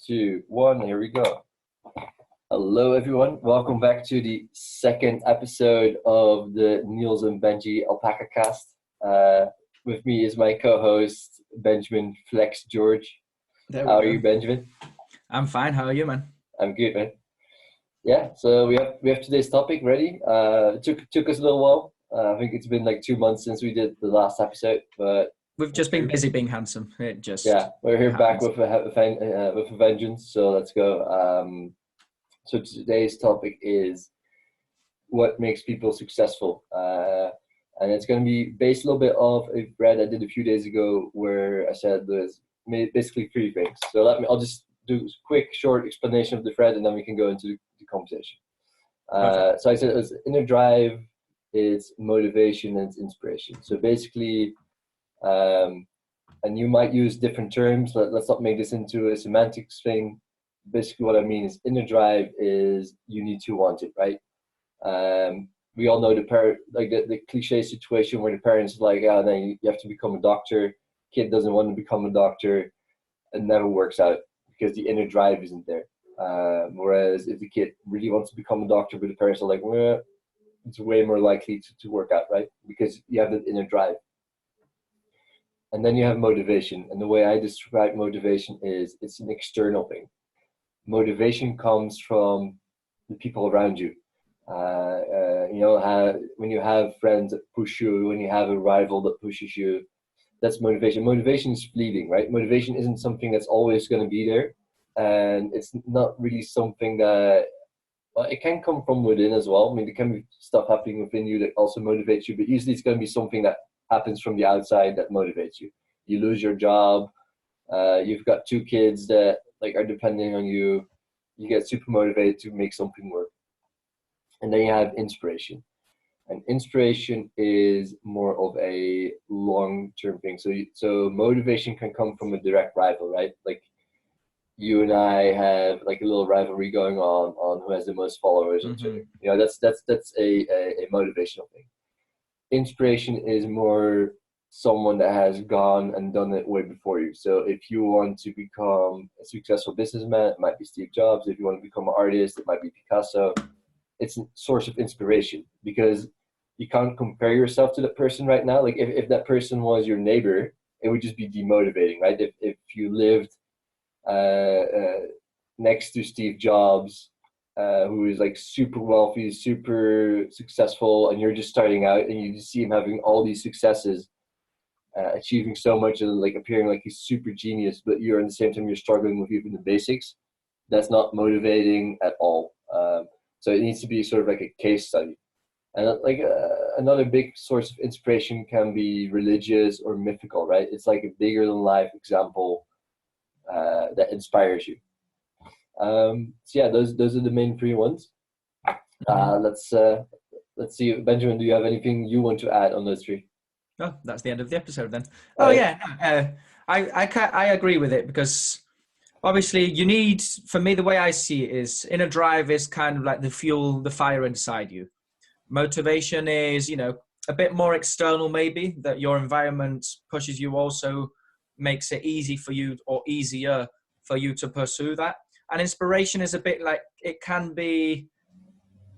two, one. Here we go. Hello, everyone. Welcome back to the second episode of the Niels and Benji Alpaca Cast. With me is my co-host Benjamin Flex George. There we How go. are you, Benjamin? I'm fine. How are you, man? I'm good, man. Yeah. So we have today's topic ready. It took us a little while. I think it's been like 2 months since we did the last episode, but We've just been busy being handsome. we're here back happens. with a vengeance. So let's go. So today's topic is what makes people successful, and it's going to be based a little bit off a thread I did a few days ago where I said there's basically three things. So I'll just do a quick, short explanation of the thread, and then we can go into the conversation. So I said it was inner drive, it's motivation, and it's inspiration. So basically, and you might use different terms. Let's not make this into a semantics thing. Basically, what I mean is inner drive is you need to want it, right? We all know the cliche situation where the parents are like, oh, then you have to become a doctor. Kid doesn't want to become a doctor. It never works out because the inner drive isn't there. Whereas if the kid really wants to become a doctor, but the parents are like, well, it's way more likely to work out, right? Because you have that inner drive. And then you have motivation. And the way I describe motivation is it's an external thing. Motivation comes from the people around you. When you have friends that push you, when you have a rival that pushes you, that's motivation. Motivation is fleeting, right? Motivation isn't something that's always going to be there. And it's not really something that, well, it can come from within as well. I mean, there can be stuff happening within you that also motivates you, but usually it's going to be something that happens from the outside that motivates you. You lose your job, you've got two kids that are depending on you, you get super motivated to make something work. And then you have inspiration. And inspiration is more of a long-term thing. So motivation can come from a direct rival, right? Like you and I have like a little rivalry going on who has the most followers on Twitter. That's a motivational thing. Inspiration is more someone that has gone and done it way before you. So if you want to become a successful businessman, it might be Steve Jobs. If you want to become an artist, it might be Picasso. It's a source of inspiration because you can't compare yourself to that person right now. Like if that person was your neighbor, it would just be demotivating, right? If you lived next to Steve Jobs, who is like super wealthy, super successful, and you're just starting out and you just see him having all these successes, achieving so much and like appearing like he's super genius, but you're at the same time you're struggling with even the basics. That's not motivating at all. So it needs to be sort of like a case study. And another big source of inspiration can be religious or mythical, right? It's like a bigger than life example that inspires you. So yeah, those are the main three ones. Let's see, Benjamin, do you have anything you want to add on those three? Oh, that's the end of the episode then. I agree with it because obviously you need, for me, the way I see it is inner drive is kind of like the fuel, the fire inside you. Motivation is, a bit more external maybe, that your environment pushes you, also makes it easy for you or easier for you to pursue that. And inspiration is a bit like, it can be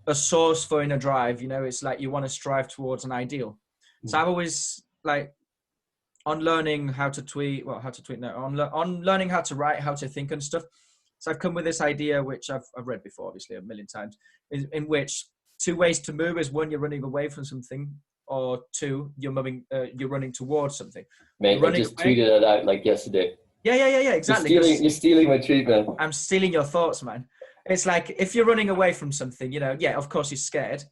a source for inner drive. It's like you want to strive towards an ideal. So I've always on learning how to tweet, on learning how to write, how to think and stuff. So I've come with this idea, which I've read before, obviously, a million times, in which two ways to move is one, you're running away from something, or two, you're running towards something. Mate, I just tweeted it out like yesterday. Yeah, exactly. You're stealing my tweet, man. I'm stealing your thoughts, man. It's like, if you're running away from something, of course you're scared.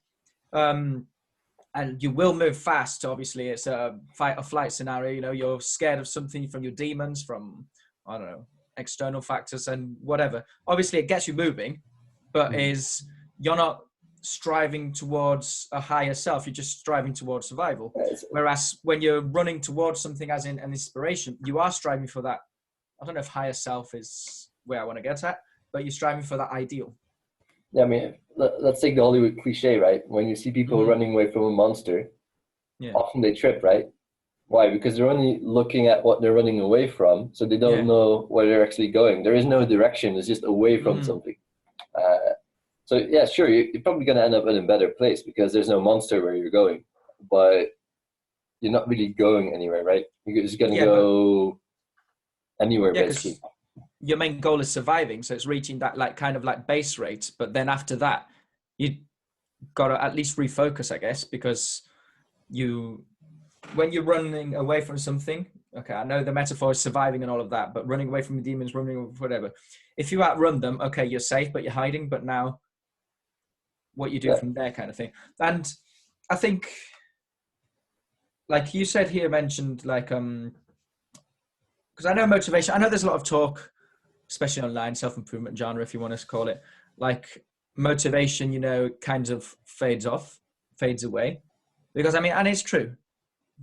And you will move fast, obviously. It's a fight or flight scenario. You're scared of something from your demons, from, I don't know, external factors and whatever. Obviously, it gets you moving, but you're not striving towards a higher self. You're just striving towards survival. Whereas when you're running towards something as in an inspiration, you are striving for that. I don't know if higher self is where I want to get at, but you're striving for that ideal. Yeah, I mean, let's take the Hollywood cliche, right? When you see people running away from a monster, often they trip, right? Why? Because they're only looking at what they're running away from, so they don't Yeah. know where they're actually going. There is no direction. It's just away from Hmm. something. So yeah, sure, you're probably going to end up in a better place because there's no monster where you're going, but you're not really going anywhere, right? You're just going to Yeah, but go anywhere yeah, basically. because your main goal is surviving, so it's reaching that like kind of like base rate. But then after that, you got to at least refocus, I guess, because you when you're running away from something, okay, I know the metaphor is surviving and all of that, but running away from the demons, running whatever. If you outrun them, okay, you're safe, but you're hiding. But now, what you do Yeah, from there, kind of thing. And I think, like you said here, mentioned like because I know motivation. I know there's a lot of talk, especially online, self-improvement genre, if you want to call it, like motivation, kind of fades off, fades away. Because I mean, and it's true.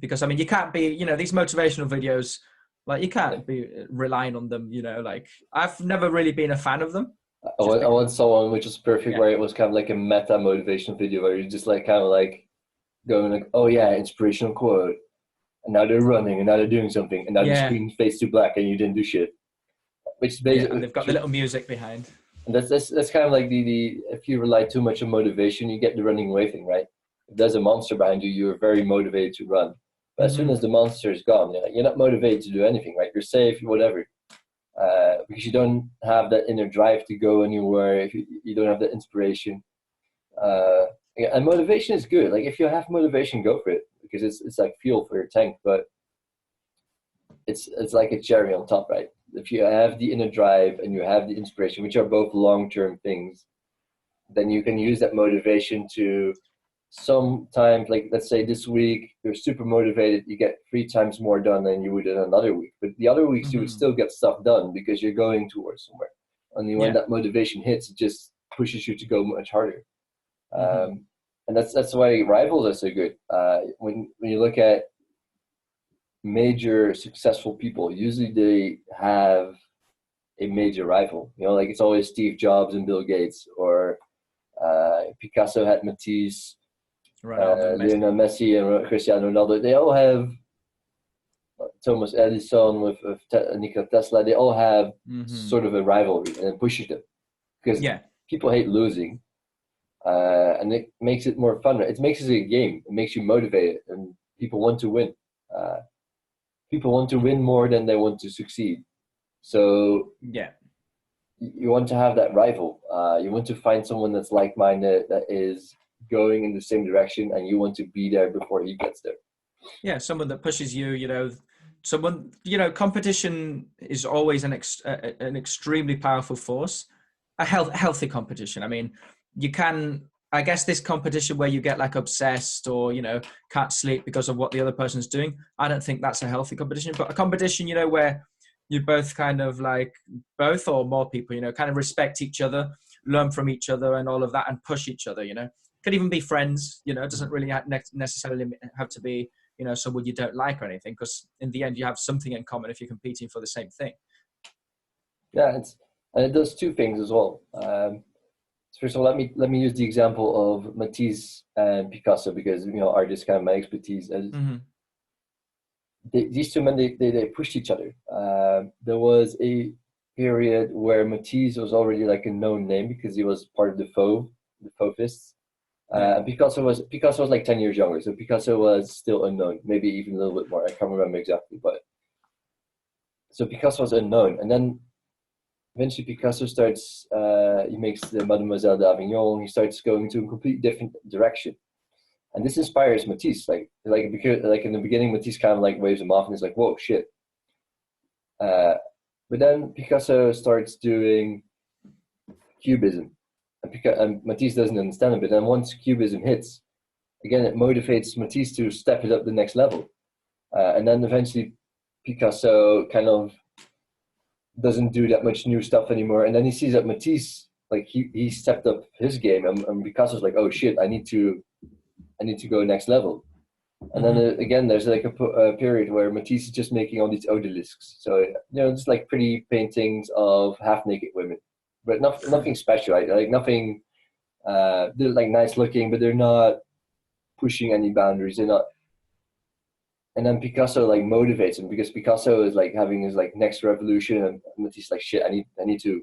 Because I mean, you can't be, these motivational videos, like you yeah. can't be relying on them, like I've never really been a fan of them just I because, want someone which was perfect, yeah, where it was kind of like a meta motivational video where you're just like kind of like going like, oh yeah, inspirational quote, and now they're running, and now they're doing something, and now the yeah, screen fades to black, and you didn't do shit. Which is yeah. And basically, they've got the little music behind. and that's kind of like the if you rely too much on motivation, you get the running away thing, right? If there's a monster behind you, you're very motivated to run. But as soon Mm-hmm. as the monster is gone, you're not motivated to do anything, right? You're safe, whatever, because you don't have that inner drive to go anywhere. If you don't have that inspiration, yeah, and motivation is good. Like if you have motivation, go for it because it's like fuel for your tank. But it's like a cherry on top, right? If you have the inner drive and you have the inspiration, which are both long term things, then you can use that motivation to sometimes, like let's say this week you're super motivated, you get 3 times more done than you would in another week. But the other weeks you would Mm-hmm. still get stuff done because you're going towards somewhere. Only when Yeah. that motivation hits, it just pushes you to go much harder. Mm-hmm. And that's why rivals are so good. When you look at major successful people, usually they have a major rival. Like it's always Steve Jobs and Bill Gates, or Picasso had Matisse, Ronaldo, Lionel Messi. Messi and Cristiano Ronaldo. They all have Thomas Edison with Nikola Tesla. They all have Mm-hmm. sort of a rivalry, and it pushes them because Yeah. people hate losing, and it makes it more fun. It makes it a game. It makes you motivated, and people want to win. Uh, People want to win more than they want to succeed. So Yeah. you want to have that rival. You want to find someone that's like-minded, that is going in the same direction, and you want to be there before he gets there. Yeah, someone that pushes you, someone, competition is always an extremely powerful force. A healthy competition. I mean, you can, I guess, this competition where you get like obsessed or, can't sleep because of what the other person's doing. I don't think that's a healthy competition, but a competition, where you both kind of like both or more people, kind of respect each other, learn from each other and all of that and push each other, could even be friends, it doesn't really necessarily have to be, someone you don't like or anything, because in the end you have something in common if you're competing for the same thing. Yeah, and it does two things as well. First of all, let me use the example of Matisse and Picasso because art is kind of my expertise. As Mm-hmm. these two men, they pushed each other. There was a period where Matisse was already like a known name because he was part of the Fauvists. Yeah. Picasso was like 10 years younger, so Picasso was still unknown, maybe even a little bit more. I can't remember exactly, but so Picasso was unknown, and then eventually Picasso starts. He makes the Mademoiselle d'Avignon. He starts going to a completely different direction, and this inspires Matisse. Because like in the beginning, Matisse kind of like waves him off, and he's like, "Whoa, shit!" Uh, but then Picasso starts doing Cubism, and Matisse doesn't understand it. But then once Cubism hits, again, it motivates Matisse to step it up the next level. And then eventually Picasso kind of doesn't do that much new stuff anymore. And then he sees that Matisse, like he stepped up his game, and Picasso's like, oh shit, I need to go next level. And then Mm-hmm. again, there's like a period where Matisse is just making all these odalisques. So just like pretty paintings of half-naked women, but nothing special, right? Like nothing. They're like nice looking, but they're not pushing any boundaries. They're not And then Picasso like motivates him because Picasso is like having his like next revolution, and Matisse like shit. I need to.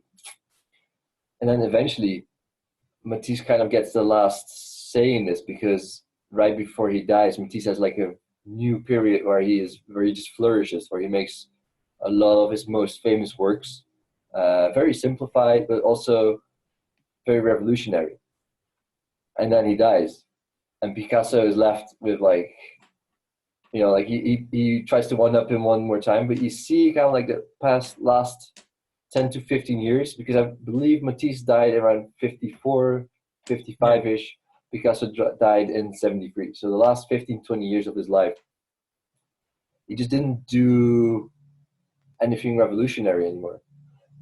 And then eventually, Matisse kind of gets the last say in this because right before he dies, Matisse has like a new period where he just flourishes, where he makes a lot of his most famous works, very simplified but also very revolutionary. And then he dies, and Picasso is left with like, like he tries to one up him one more time, but you see kind of like the last 10 to 15 years, because I believe Matisse died around 54, 55-ish. Picasso died in 73. So the last 15, 20 years of his life, he just didn't do anything revolutionary anymore.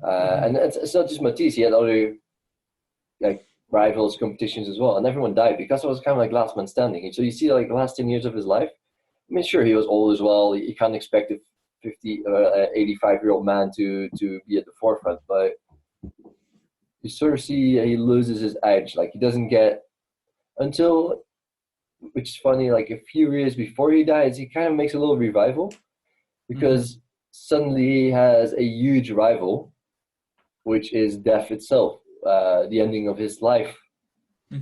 And it's not just Matisse. He had other like rivals, competitions as well, and everyone died. Picasso was kind of like last man standing. So you see like the last 10 years of his life, I mean, sure, he was old as well. You can't expect a 85-year-old man to be at the forefront, but you sort of see he loses his edge. Like he doesn't get until, which is funny, like a few years before he dies, he kind of makes a little revival because suddenly he has a huge rival, which is death itself, the ending of his life.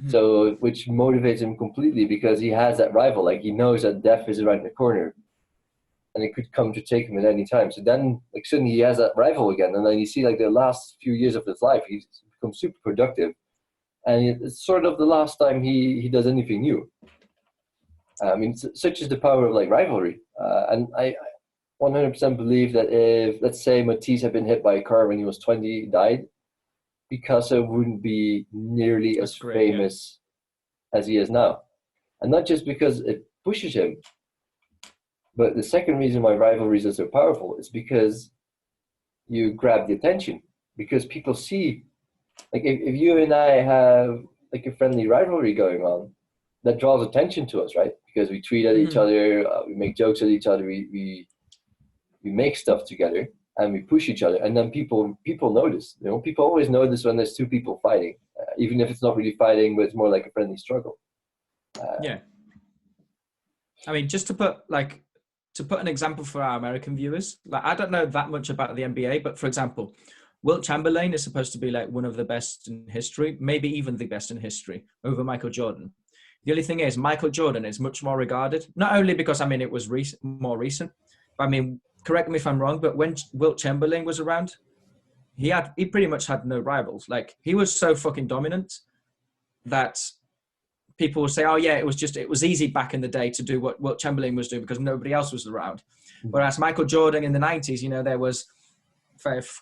So, which motivates him completely because he has that rival. Like he knows that death is around the corner, and it could come to take him at any time. So then, like suddenly he has that rival again, and then you see like the last few years of his life, he's become super productive, and it's sort of the last time he does anything new. I mean, such is the power of like rivalry, and I 100% believe that if, let's say, Matisse had been hit by a car when he was 20, died, Picasso wouldn't be nearly as famous as he is now. And not just because it pushes him, but the second reason why rivalries are so powerful is because you grab the attention. Because people see, like if you and I have like a friendly rivalry going on, that draws attention to us, right? Because we tweet at each other, we make jokes at each other, we make stuff together, and we push each other, and then people notice. People always notice when there's two people fighting, even if it's not really fighting, but it's more like a friendly struggle. I mean, just to put an example for our American viewers, like I don't know that much about the NBA, but for example, Wilt Chamberlain is supposed to be like one of the best in history, maybe even the best in history, over Michael Jordan. The only thing is, Michael Jordan is much more regarded, not only because it was more recent, but I mean, correct me if I'm wrong, but when Wilt Chamberlain was around, he pretty much had no rivals. Like he was so fucking dominant that people will say, "Oh yeah, it was easy back in the day to do what Wilt Chamberlain was doing because nobody else was around." Whereas Michael Jordan in the 90s, there was,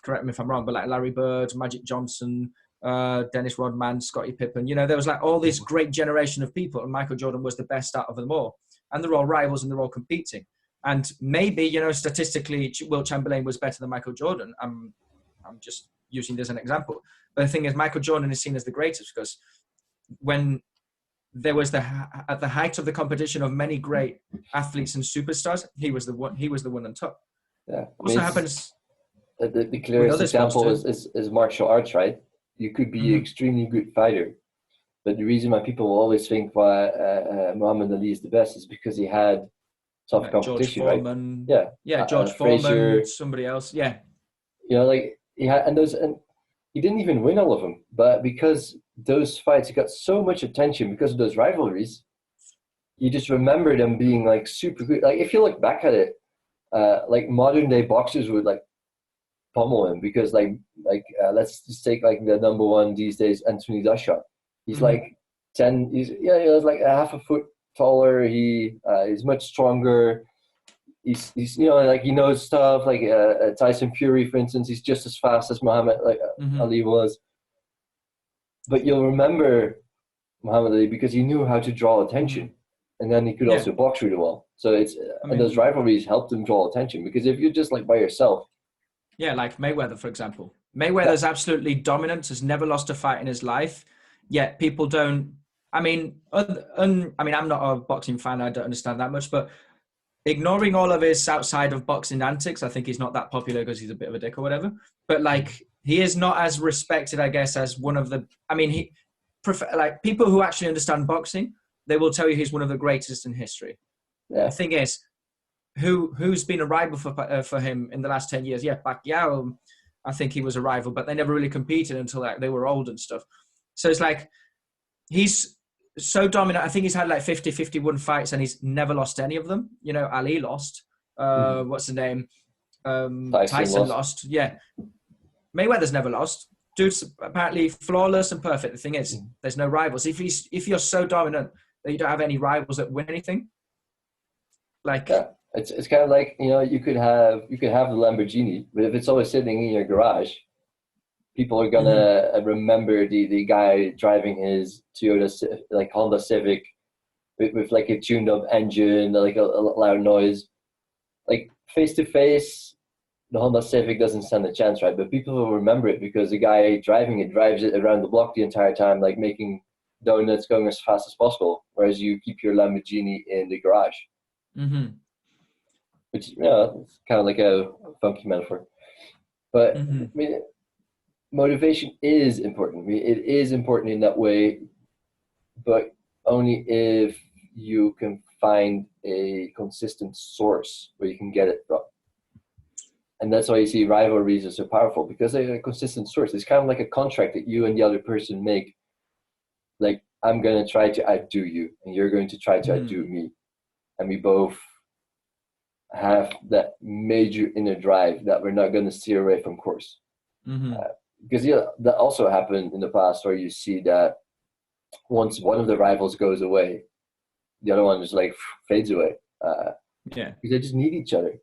correct me if I'm wrong, but like Larry Bird, Magic Johnson, Dennis Rodman, Scottie Pippen, there was like all this great generation of people, and Michael Jordan was the best out of them all, and they're all rivals and they're all competing. And maybe, statistically, Wilt Chamberlain was better than Michael Jordan. I'm just using this as an example. But the thing is, Michael Jordan is seen as the greatest because when there was at the height of the competition of many great athletes and superstars, he was the one on top. Yeah. Also happens. The clearest example is martial arts, right? You could be an extremely good fighter, but the reason why people always think why Muhammad Ali is the best is because he had tough competition, George Foreman, right? George Foreman, somebody else, like he had, and he didn't even win all of them, but because those fights got so much attention because of those rivalries, you just remember them being like super good. Like if you look back at it, like modern day boxers would like pummel him because let's just take like the number one these days, Anthony Joshua. He's like 10. He was like a half a foot taller. He's much stronger. He's like he knows stuff like Tyson Fury, for instance. He's just as fast as Muhammad Ali was. But you'll remember Muhammad Ali because he knew how to draw attention, and then he could also box really well. So and those rivalries helped him draw attention because if you're just like by yourself, like Mayweather, for example, Mayweather's absolutely dominant. Has never lost a fight in his life. Yet people don't. I mean, I'm not a boxing fan. I don't understand that much, but ignoring all of his outside of boxing antics, I think he's not that popular because he's a bit of a dick or whatever. But like, he is not as respected, I guess, as one of the. I mean, people who actually understand boxing, they will tell you he's one of the greatest in history. Yeah. The thing is, who's been a rival for him in the last 10 years? Yeah, Pacquiao, I think he was a rival, but they never really competed until like they were old and stuff. So it's like he's so dominant. I think he's had like 51 fights and he's never lost any of them. You know, Ali lost. Mhm. What's the name? Tyson Tyson lost. lost. Yeah. Mayweather's never lost. Dude's apparently flawless and perfect. The thing is, Mhm. there's no rivals. If you're so dominant that you don't have any rivals that win anything, like, Yeah, it's kind of like, you could have the Lamborghini, but if it's always sitting in your garage, people are mhm, gonna remember the guy driving his like Honda Civic with like a tuned up engine, like a loud noise. Like face to face, the Honda Civic doesn't stand a chance, right? But people will remember it because the guy driving it drives it around the block the entire time, like making donuts going as fast as possible. Whereas you keep your Lamborghini in the garage, mhm, which it's kind of like a funky metaphor. But I mhm, mean, motivation is important. I mean, it is important in that way, but only if you can find a consistent source where you can get it from. And that's why you see rivalries are so powerful because they're a consistent source. It's kind of like a contract that you and the other person make. Like, I'm going to try to outdo you, and you're going to try to mhm, outdo me. And we both have that major inner drive that we're not going to steer away from course. mhm. Because that also happened in the past where you see that once one of the rivals goes away, the other one just like fades away Yeah. because they just need each other.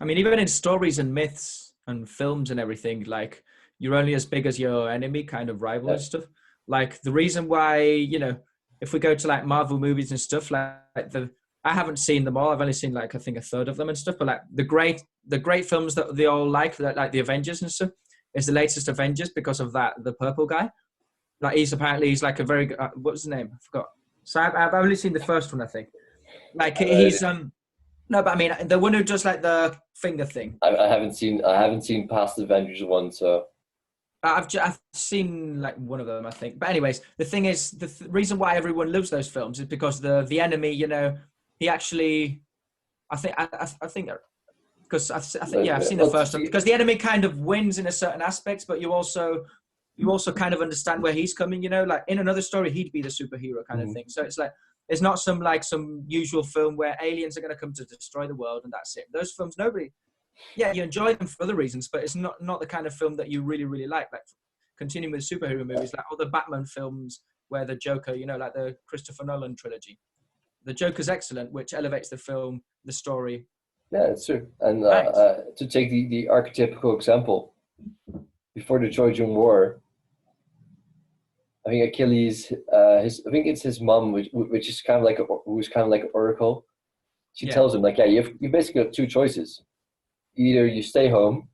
I mean, even in stories and myths and films and everything, like you're only as big as your enemy, kind of rival Yeah. and stuff. Like the reason why, if we go to like Marvel movies and stuff, like I haven't seen them all. I've only seen like I think a third of them and stuff. But like the great films that they all like the Avengers and stuff, is the latest Avengers because of that the purple guy. Like he's like a very good. What's his name? I forgot. So I've only seen the first one, I think. Like I, he's no, but I mean the one who does like the finger thing. I haven't seen past Avengers one, so I've seen like one of them, I think. But anyways, the thing is, reason why everyone loves those films is because the enemy, he actually, I think because I think yeah, I've seen the well, to first one see, because the enemy kind of wins in a certain aspects, but you also kind of understand where he's coming. Like in another story, he'd be the superhero kind of mhm. thing. So it's like it's not some usual film where aliens are going to come to destroy the world and that's it. Those films, nobody. Yeah, you enjoy them for other reasons, but it's not the kind of film that you really really like. Like continuing with superhero movies, like all the Batman films where the Joker, like the Christopher Nolan trilogy. The Joker's excellent, which elevates the film, the story. Yeah, it's true. And Nice. to take the archetypical example, before the Trojan War, I think Achilles, I think it's his mom, which is kind of like who's kind of like an oracle. She Yeah. tells him like, yeah, you basically got two choices. Either you stay home,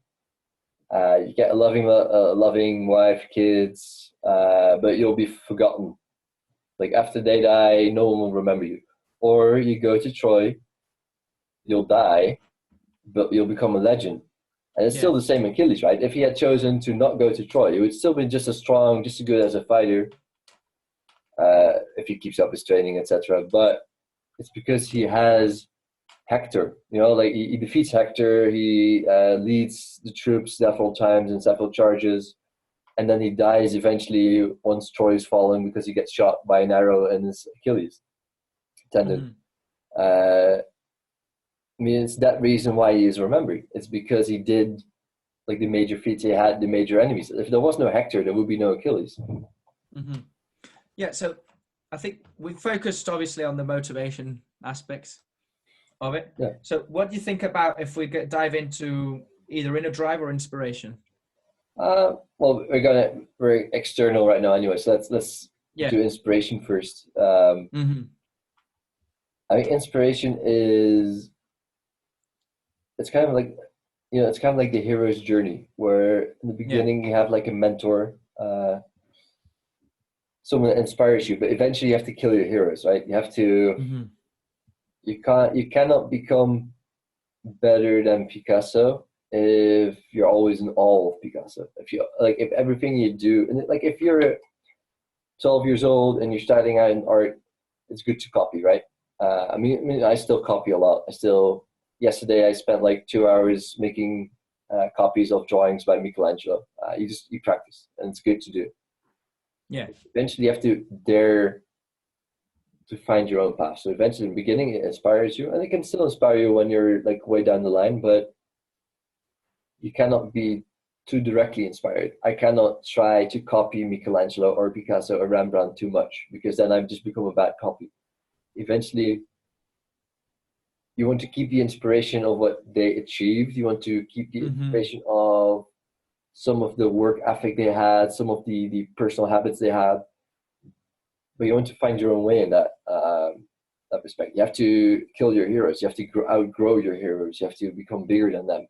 you get a loving wife, kids, but you'll be forgotten. Like after they die, no one will remember you. Or you go to Troy, you'll die, but you'll become a legend. And it's Yeah. still the same Achilles, right? If he had chosen to not go to Troy, he would still be just as strong, just as good as a fighter, if he keeps up his training, etc. But it's because he has Hector. Like he defeats Hector. He leads the troops several times in several charges, and then he dies eventually once Troy is fallen because he gets shot by an arrow in his Achilles tendon. Hmm. I mean, it's that reason why he is remembered. It's because he did like the major feats. He had the major enemies. If there was no Hector, there would be no Achilles. Hmm. Yeah. So I think we focused obviously on the motivation aspects of it. Yeah. So what do you think about if we dive into either inner drive or inspiration? Well, we're external right now anyway, so let's Yeah. do inspiration first. Hmm. I mean, inspiration is it's kind of like it's kind of like the hero's journey, where in the Yeah. beginning you have like a mentor, someone that inspires you, but eventually you have to kill your heroes, right? Hmm. You cannot become better than Picasso if you're always in awe of Picasso. If everything you do, and like if you're 12 years old and you're starting out in art, it's good to copy, right? I still copy a lot. Yesterday I spent like 2 hours making copies of drawings by Michelangelo. You practice, and it's good to do. Yeah. Eventually, you have to dare to find your own path. So eventually, in the beginning, it inspires you, and it can still inspire you when you're like way down the line. But you cannot be too directly inspired. I cannot try to copy Michelangelo or Picasso or Rembrandt too much, because then I've just become a bad copy. Eventually, you want to keep the inspiration of what they achieved. You want to keep the inspiration of some of the work ethic they had, some of the personal habits they had. But you want to find your own way in that respect. You have to kill your heroes. You have to outgrow your heroes. You have to become bigger than them.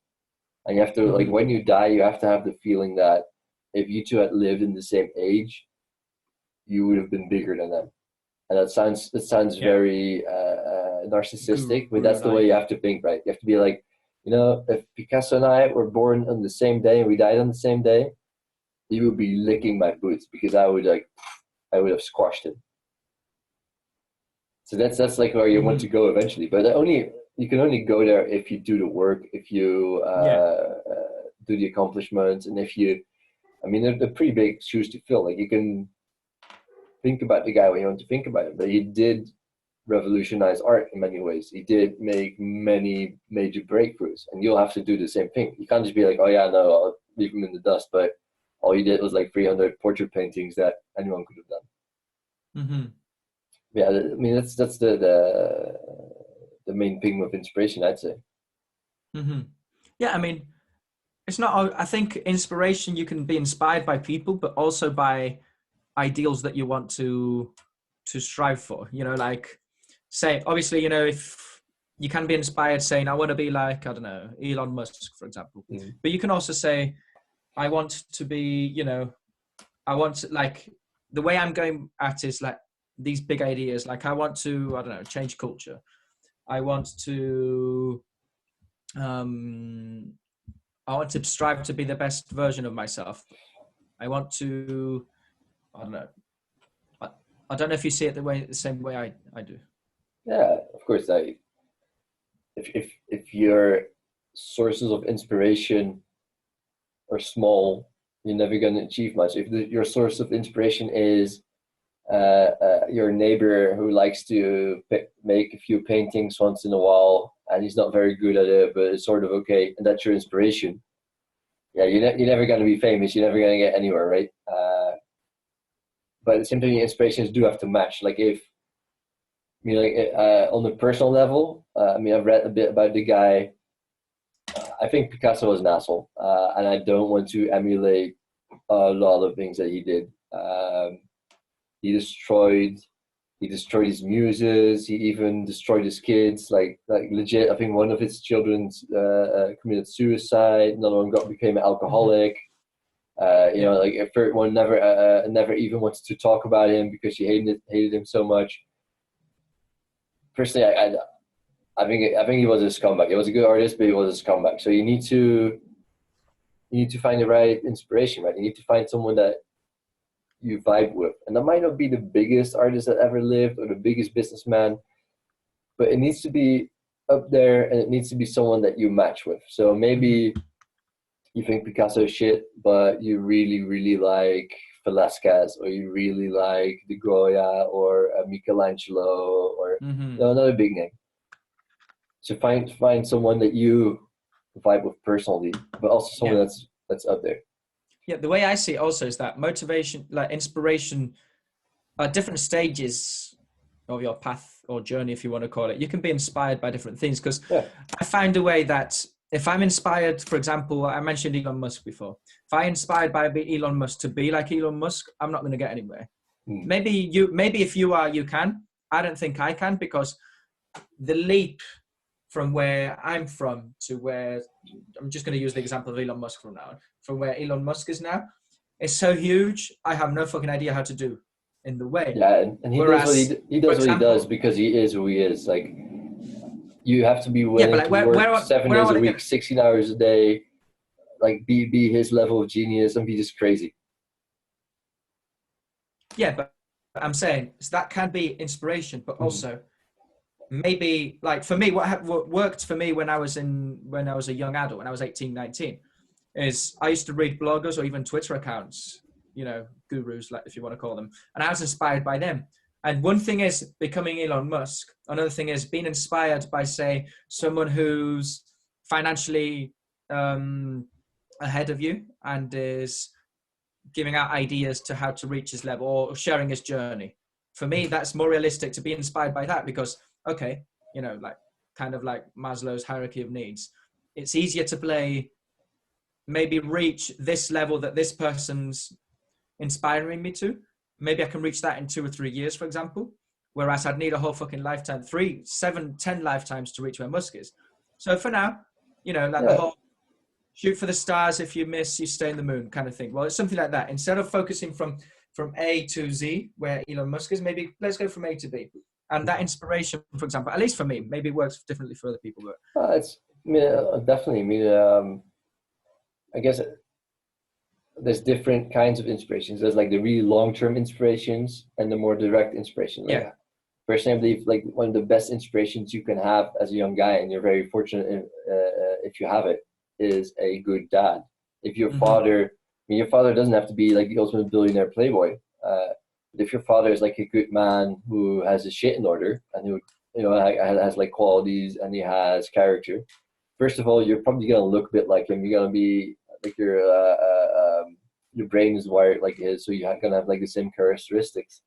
And you have to, like, when you die, you have to have the feeling that if you two had lived in the same age, you would have been bigger than them. And that sounds very narcissistic, but that's the way you have to think, right? You have to be like, if Picasso and I were born on the same day and we died on the same day, he would be licking my boots, because I would have squashed him. So that's like where you want to go eventually. But you can only go there if you do the work, if you do the accomplishments, and if you, they're pretty big shoes to fill. Like, you can think about the guy when you want to think about it, but he did revolutionize art in many ways. He did make many major breakthroughs, and you'll have to do the same thing. You can't just be like, oh yeah, no, I'll leave him in the dust. But all he did was like 300 portrait paintings that anyone could have done. Yeah, that's the main thing with inspiration, I'd say. Yeah, it's not. I think inspiration, you can be inspired by people, but also by ideals that you want to strive for. Like, say, obviously, if you can be inspired saying, I want to be like, I don't know, Elon Musk, for example. But you can also say, I want to be, I want to, like, the way I'm going at is like these big ideas. Like, I want to, I don't know, change culture. I want to strive to be the best version of myself. I want to, I don't know. I don't know if you see it the same way I do. Yeah, of course. If your sources of inspiration are small, you're never going to achieve much. If your source of inspiration is your neighbor who likes to make a few paintings once in a while, and he's not very good at it, but it's sort of okay, and that's your inspiration, yeah, you're never going to be famous. You're never going to get anywhere, right? But simply inspirations do have to match. Like, on the personal level, I've read a bit about the guy. I think Picasso was an asshole, and I don't want to emulate a lot of things that he did. He destroyed his muses. He even destroyed his kids. Like legit. I think one of his children committed suicide. Another one became an alcoholic. Like a third one never even wanted to talk about him because she hated him so much. Personally, I think he was a scumbag. He was a good artist, but he was a scumbag. So you need to find the right inspiration, right? You need to find someone that you vibe with, and that might not be the biggest artist that ever lived or the biggest businessman, but it needs to be up there, and it needs to be someone that you match with. So maybe you think Picasso is shit, but you really, really like Velasquez, or you really like De Goya, or Michelangelo, or another big name. So find someone that you vibe with personally, but also someone that's up there. Yeah, the way I see it also is that motivation, like inspiration, at different stages of your path or journey, if you want to call it, you can be inspired by different things. Because I found a way that if I'm inspired, for example, I mentioned Elon Musk before. If I'm inspired by Elon Musk to be like Elon Musk, I'm not going to get anywhere. Maybe if you are, you can. I don't think I can, because the leap from where I'm from to where, I'm just going to use the example of Elon Musk from now, from where Elon Musk is now, is so huge, I have no fucking idea how to do in the way. Yeah, and he does what he does because he is who he is. Like, you have to be willing to work 7 days a week, 16 hours a day, like be his level of genius and be just crazy. Yeah, but I'm saying, so that can be inspiration, but also maybe like for me, what worked for me when I was a young adult, when I was 18, 19, is I used to read bloggers or even Twitter accounts, gurus, like if you want to call them, and I was inspired by them. And one thing is becoming Elon Musk. Another thing is being inspired by, say, someone who's financially ahead of you and is giving out ideas to how to reach his level or sharing his journey. For me, that's more realistic to be inspired by that because, okay, like kind of like Maslow's hierarchy of needs. It's easier to maybe reach this level that this person's inspiring me to. Maybe I can reach that in 2 or 3 years, for example, whereas I'd need a whole fucking lifetime, 3, 7, 10 lifetimes to reach where Musk is. So for now, the whole shoot for the stars, if you miss, you stay in the moon kind of thing. Well, it's something like that. Instead of focusing from A to Z, where Elon Musk is, maybe let's go from A to B. And that inspiration, for example, at least for me, maybe it works differently for other people. But definitely. I guess there's different kinds of inspirations. There's like the really long-term inspirations and the more direct inspirations. Like, yeah. Personally, I believe like one of the best inspirations you can have as a young guy, and you're very fortunate if you have it, is a good dad. If your father, your father doesn't have to be like the ultimate billionaire playboy. But if your father is like a good man who has his shit in order and who has like qualities and he has character, first of all, you're probably gonna look a bit like him. You're gonna be like your brain is wired like his, so you're gonna have like the same characteristics.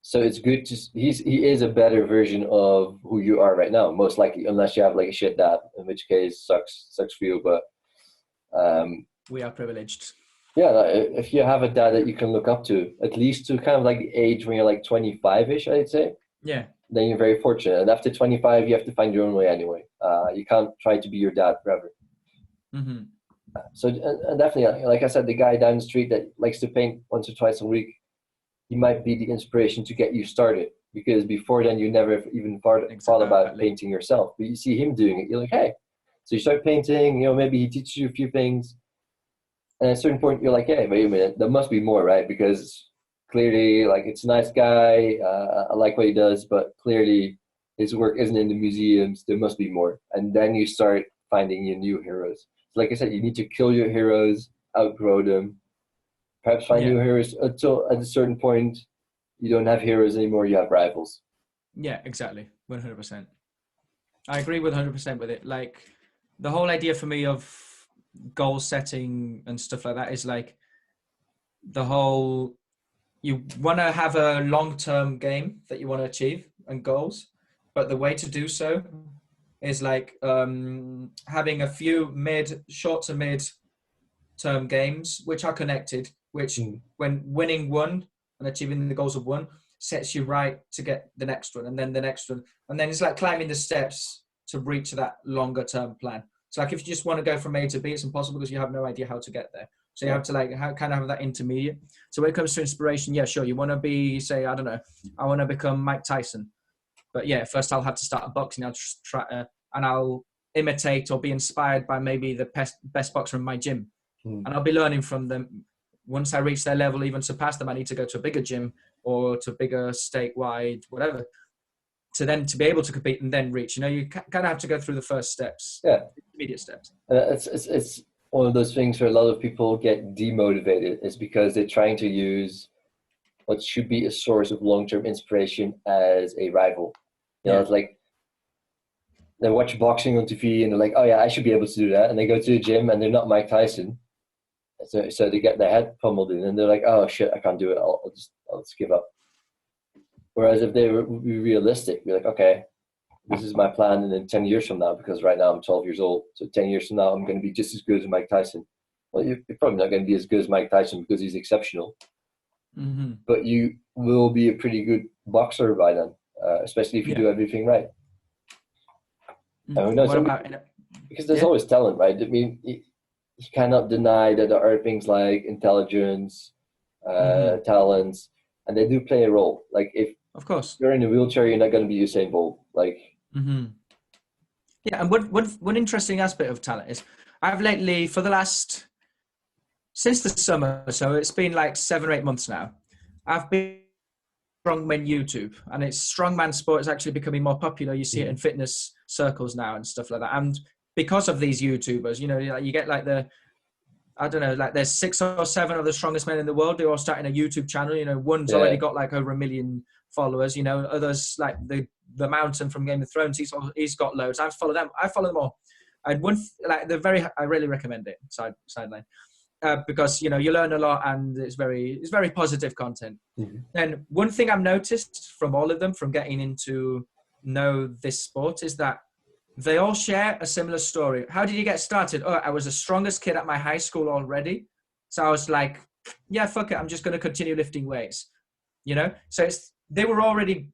So it's good to he is a better version of who you are right now, most likely, unless you have like a shit dad, in which case sucks for you. But we are privileged. Yeah, if you have a dad that you can look up to, at least to kind of like the age when you're like 25-ish, I'd say. Yeah. Then you're very fortunate. And after 25, you have to find your own way anyway. You can't try to be your dad forever. So and definitely, like I said, the guy down the street that likes to paint once or twice a week, he might be the inspiration to get you started, because before then you never even thought about painting yourself. But you see him doing it, you're like, hey. So you start painting, maybe he teaches you a few things. And at a certain point, you're like, hey, wait a minute, there must be more, right? Because clearly, like, it's a nice guy, I like what he does, but clearly his work isn't in the museums, there must be more. And then you start finding your new heroes. So like I said, you need to kill your heroes, outgrow them, perhaps find new heroes until at a certain point you don't have heroes anymore, you have rivals. Yeah, exactly. 100%. I agree with 100% with it. Like, the whole idea for me of goal setting and stuff like that is like you want to have a long-term game that you want to achieve and goals, but the way to do so is like having a few short to mid-term games which are connected, which when winning one and achieving the goals of one sets you right to get the next one and then the next one, and then it's like climbing the steps to reach that longer term plan. So like if you just want to go from A to B, it's impossible because you have no idea how to get there. So you have to like kind of have that intermediate. So when it comes to inspiration, yeah, sure, you want to be, say, I don't know, I want to become Mike Tyson. But yeah, first I'll have to start boxing. I'll try and I'll imitate or be inspired by maybe the best boxer in my gym. And I'll be learning from them. Once I reach their level, even surpass them, I need to go to a bigger gym or to a bigger statewide, whatever, to be able to compete and then reach. You kind of have to go through the first steps. Yeah. Immediate steps. It's one of those things where a lot of people get demotivated, is because they're trying to use what should be a source of long-term inspiration as a rival. It's like they watch boxing on TV and they're like, oh yeah, I should be able to do that. And they go to the gym and they're not Mike Tyson. So they get their head pummeled in and they're like, oh shit, I can't do it. I'll just give up. Whereas if they would be realistic, be like, okay, this is my plan, and then 10 years from now, because right now I'm 12 years old, so 10 years from now I'm going to be just as good as Mike Tyson. Well, you're probably not going to be as good as Mike Tyson because he's exceptional, but you will be a pretty good boxer by then, especially if you do everything right. Who knows? Because there's always talent, right? I mean, you cannot deny that there are things like intelligence, talents, and they do play a role. Like if of course you're in a wheelchair, you're not going to be Usain Bolt. Like, yeah. And one interesting aspect of talent is I've lately, since the summer, so it's been like 7 or 8 months now, I've been strongman YouTube, and it's strongman sport is actually becoming more popular. You see it in fitness circles now and stuff like that. And because of these YouTubers, you know, you get like I don't know, like there's 6 or 7 of the strongest men in the world. They're all starting a YouTube channel. You know, one's already got like over 1 million followers. You know, others like the Mountain from Game of Thrones. He's got loads. I follow them. I follow them all. And I really recommend it. Sideline. Because you know you learn a lot and it's very positive content. And one thing I've noticed from all of them, from getting into know this sport, is that they all share a similar story. How did you get started? Oh, I was the strongest kid at my high school already, so I was like, yeah, fuck it, I'm just going to continue lifting weights. You know, so they were already,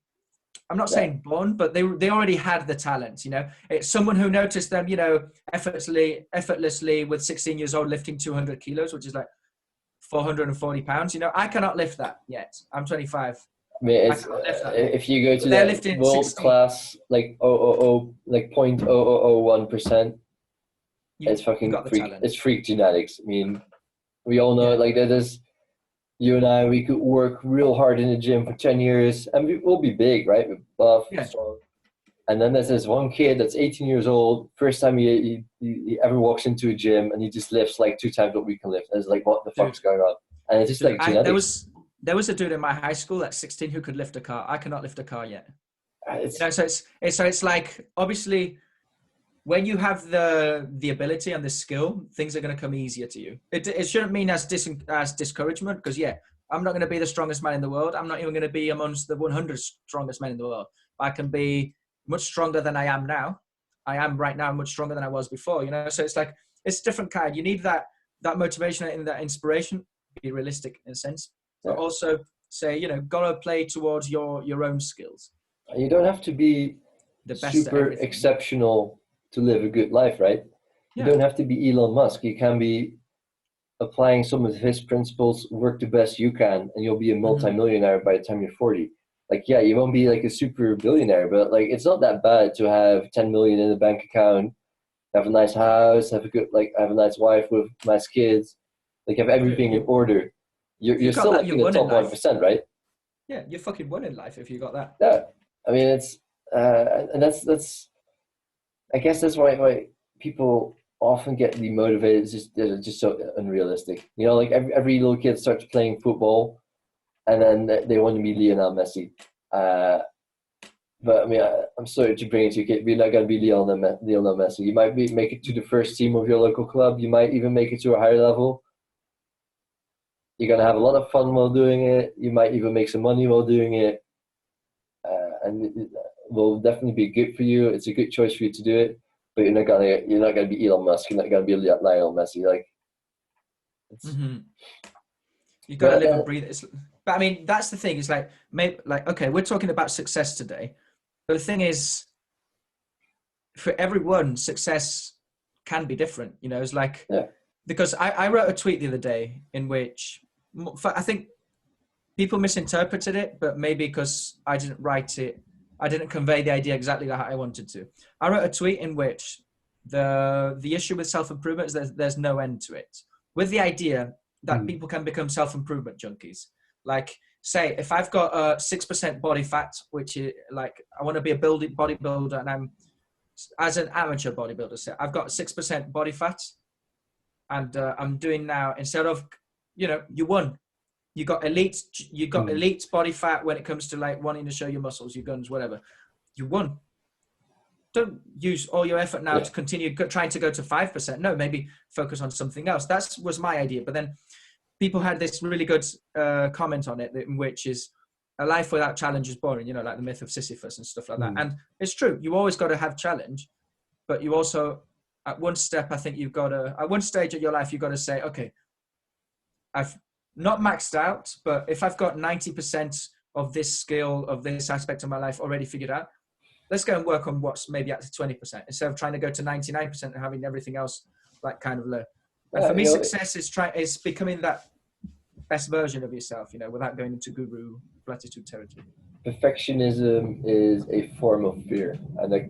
I'm not saying born, but they already had the talent. You know, it's someone who noticed them, you know, effortlessly with 16 years old lifting 200 kilos, which is like 440 pounds. You know, I cannot lift that yet. I'm 25. I mean, it's, if you go to that world class, like 0.0001%, it's fucking freak. It's freak genetics. I mean, we all know like that is. You and I, we could work real hard in the gym for 10 years, and we'll be big, right? We're buff, strong. And then there's this one kid that's 18 years old. First time he ever walks into a gym, and he just lifts like 2 times what we can lift. And it's like, what the fuck's going on? And it's just like genetics. There was a dude in my high school at 16 who could lift a car. I cannot lift a car yet. You know, so it's like, obviously, when you have the ability and the skill, things are going to come easier to you. It shouldn't mean as discouragement, because I'm not going to be the strongest man in the world. I'm not even going to be amongst the 100 strongest men in the world. I can be much stronger than I am now. I am right now much stronger than I was before, you know? So it's like, it's different kind. You need that motivation and that inspiration, be realistic in a sense, but also say, you know, got to play towards your own skills. You don't have to be the best super exceptional to live a good life, right? You don't have to be Elon Musk. You can be applying some of his principles, work the best you can, and you'll be a multimillionaire by the time you're 40. Like, yeah, you won't be like a super billionaire, but like, it's not that bad to have 10 million in a bank account, have a nice house, have a nice wife with nice kids, like have everything in order. You're still like in the top 1%, right? Yeah, you're fucking won in life if you got that. Yeah, I mean, it's and that's. I guess that's why people often get demotivated. They're just so unrealistic. You know, like every little kid starts playing football, and then they want to be Lionel Messi. But I mean, I'm sorry to bring it to you, kid. You're not going to be Lionel Messi. You might make it to the first team of your local club. You might even make it to a higher level. You're going to have a lot of fun while doing it. You might even make some money while doing it. And it will definitely be good for you. It's a good choice for you to do it. But you're not gonna be Elon Musk. You're not gonna be Lionel Messi. Like, you gotta live and breathe. But I mean, that's the thing. It's like, maybe, like, okay, we're talking about success today, but the thing is, for everyone, success can be different. You know, it's like, because I wrote a tweet the other day in which I think people misinterpreted it, but maybe because I didn't write it, I didn't convey the idea exactly how I wanted to. I wrote a tweet in which the issue with self-improvement is there's no end to it. With the idea that people can become self-improvement junkies. Like, say, if I've got 6% body fat, which is like, I want to be a bodybuilder, and I'm, as an amateur bodybuilder, so I've got 6% body fat, and I'm doing now, instead of, you know, you won. You got elite body fat when it comes to like wanting to show your muscles, your guns, whatever. You won. Don't use all your effort now to continue trying to go to 5%. No, maybe focus on something else. That was my idea. But then people had this really good comment on it, which is, a life without challenge is boring, you know, like the myth of Sisyphus and stuff like that. And it's true. You always got to have challenge, but you also, at one step, I think at one stage of your life, you've got to say, okay, I've not maxed out, but if I've got 90% of this skill, of this aspect of my life already figured out, let's go and work on what's maybe at 20%, instead of trying to go to 99% and having everything else like kind of low. And for me, success is becoming that best version of yourself, you know, without going into guru platitude territory. Perfectionism is a form of fear, and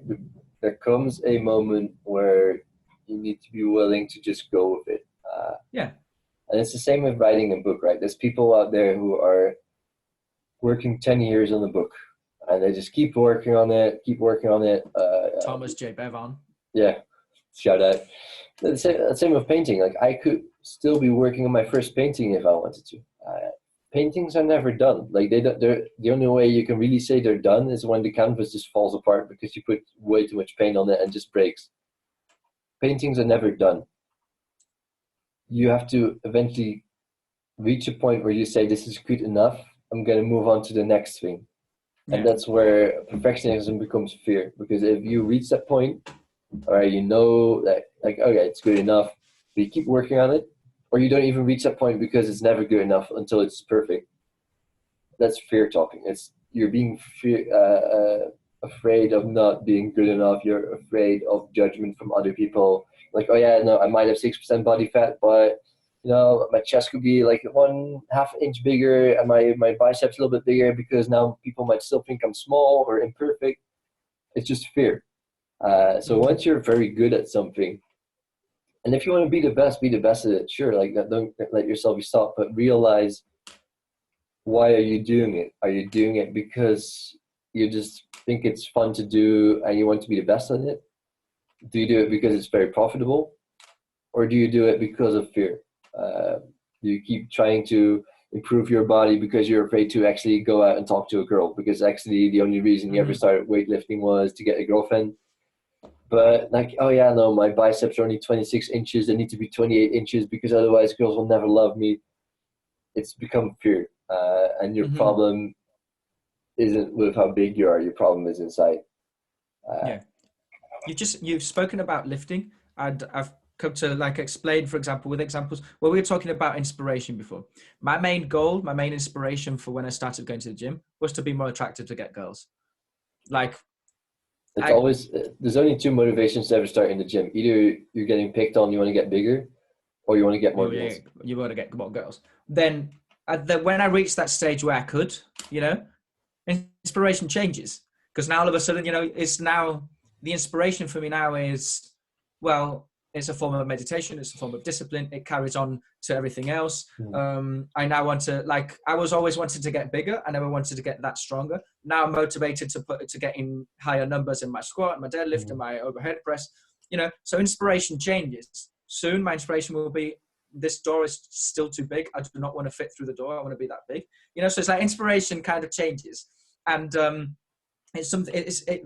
there comes a moment where you need to be willing to just go with it. And it's the same with writing a book, right? There's people out there who are working 10 years on the book, and they just keep working on it, keep working on it. Thomas J. Bevan. Yeah, shout out. The same with painting. Like I could still be working on my first painting if I wanted to. Paintings are never done. Like they're the only way you can really say they're done is when the canvas just falls apart because you put way too much paint on it and just breaks. Paintings are never done. You have to eventually reach a point where you say, this is good enough, I'm going to move on to the next thing. And that's where perfectionism becomes fear, because if you reach that point, all right, you know that, like, okay, it's good enough, but you keep working on it, or you don't even reach that point because it's never good enough until it's perfect. That's fear talking. It's you're being afraid of not being good enough. You're afraid of judgment from other people. Like, oh yeah, no, I might have 6% body fat, but my chest could be like 1/2 inch bigger, and my biceps a little bit bigger because now people might still think I'm small or imperfect. It's just fear. So once you're very good at something, and if you want to be the best at it. Sure, like that. Don't let yourself be stopped, but realize, why are you doing it? Are you doing it because you just think it's fun to do and you want to be the best at it? Do you do it because it's very profitable, or do you do it because of fear? You keep trying to improve your body because you're afraid to actually go out and talk to a girl, because actually the only reason you ever started weightlifting was to get a girlfriend. But like, oh yeah, no, my biceps are only 26 inches. They need to be 28 inches because otherwise girls will never love me. It's become fear. And your problem isn't with how big you are. Your problem is inside. You've spoken about lifting, and I've come to like explain, for example, with examples. Well, we were talking about inspiration before. My main goal, my main inspiration for when I started going to the gym was to be more attractive to get girls. Like, there's only two motivations to ever start in the gym. Either you're getting picked on, you want to get bigger, or you want to get more girls. You want to get more girls. Then when I reached that stage where I could, inspiration changes, because now all of a sudden, it's now the inspiration for me now is, well, it's a form of meditation. It's a form of discipline. It carries on to everything else. I now want to, like, I was always wanted to get bigger. I never wanted to get that stronger. Now I'm motivated to get in higher numbers in my squat, my deadlift, and my overhead press. So inspiration changes. Soon my inspiration will be, this door is still too big. I do not want to fit through the door. I want to be that big. So it's like inspiration kind of changes. And it's something.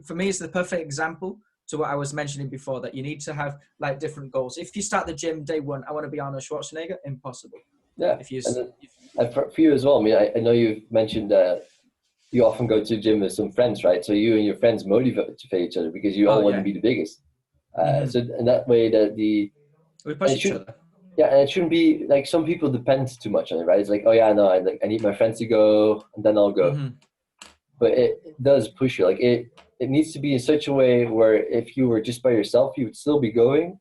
For me, it's the perfect example to what I was mentioning before, that you need to have like different goals. If you start the gym day one, I want to be Arnold Schwarzenegger, impossible. Yeah. And for you as well, I mean, I know you've mentioned that you often go to the gym with some friends, right? So you and your friends motivate each other because you all want to be the biggest. So in that way, we push each other. Yeah, and it shouldn't be like, some people depend too much on it, right? It's like, oh yeah, no, I need my friends to go, and then I'll go. But it does push you. Like it needs to be in such a way where if you were just by yourself, you would still be going,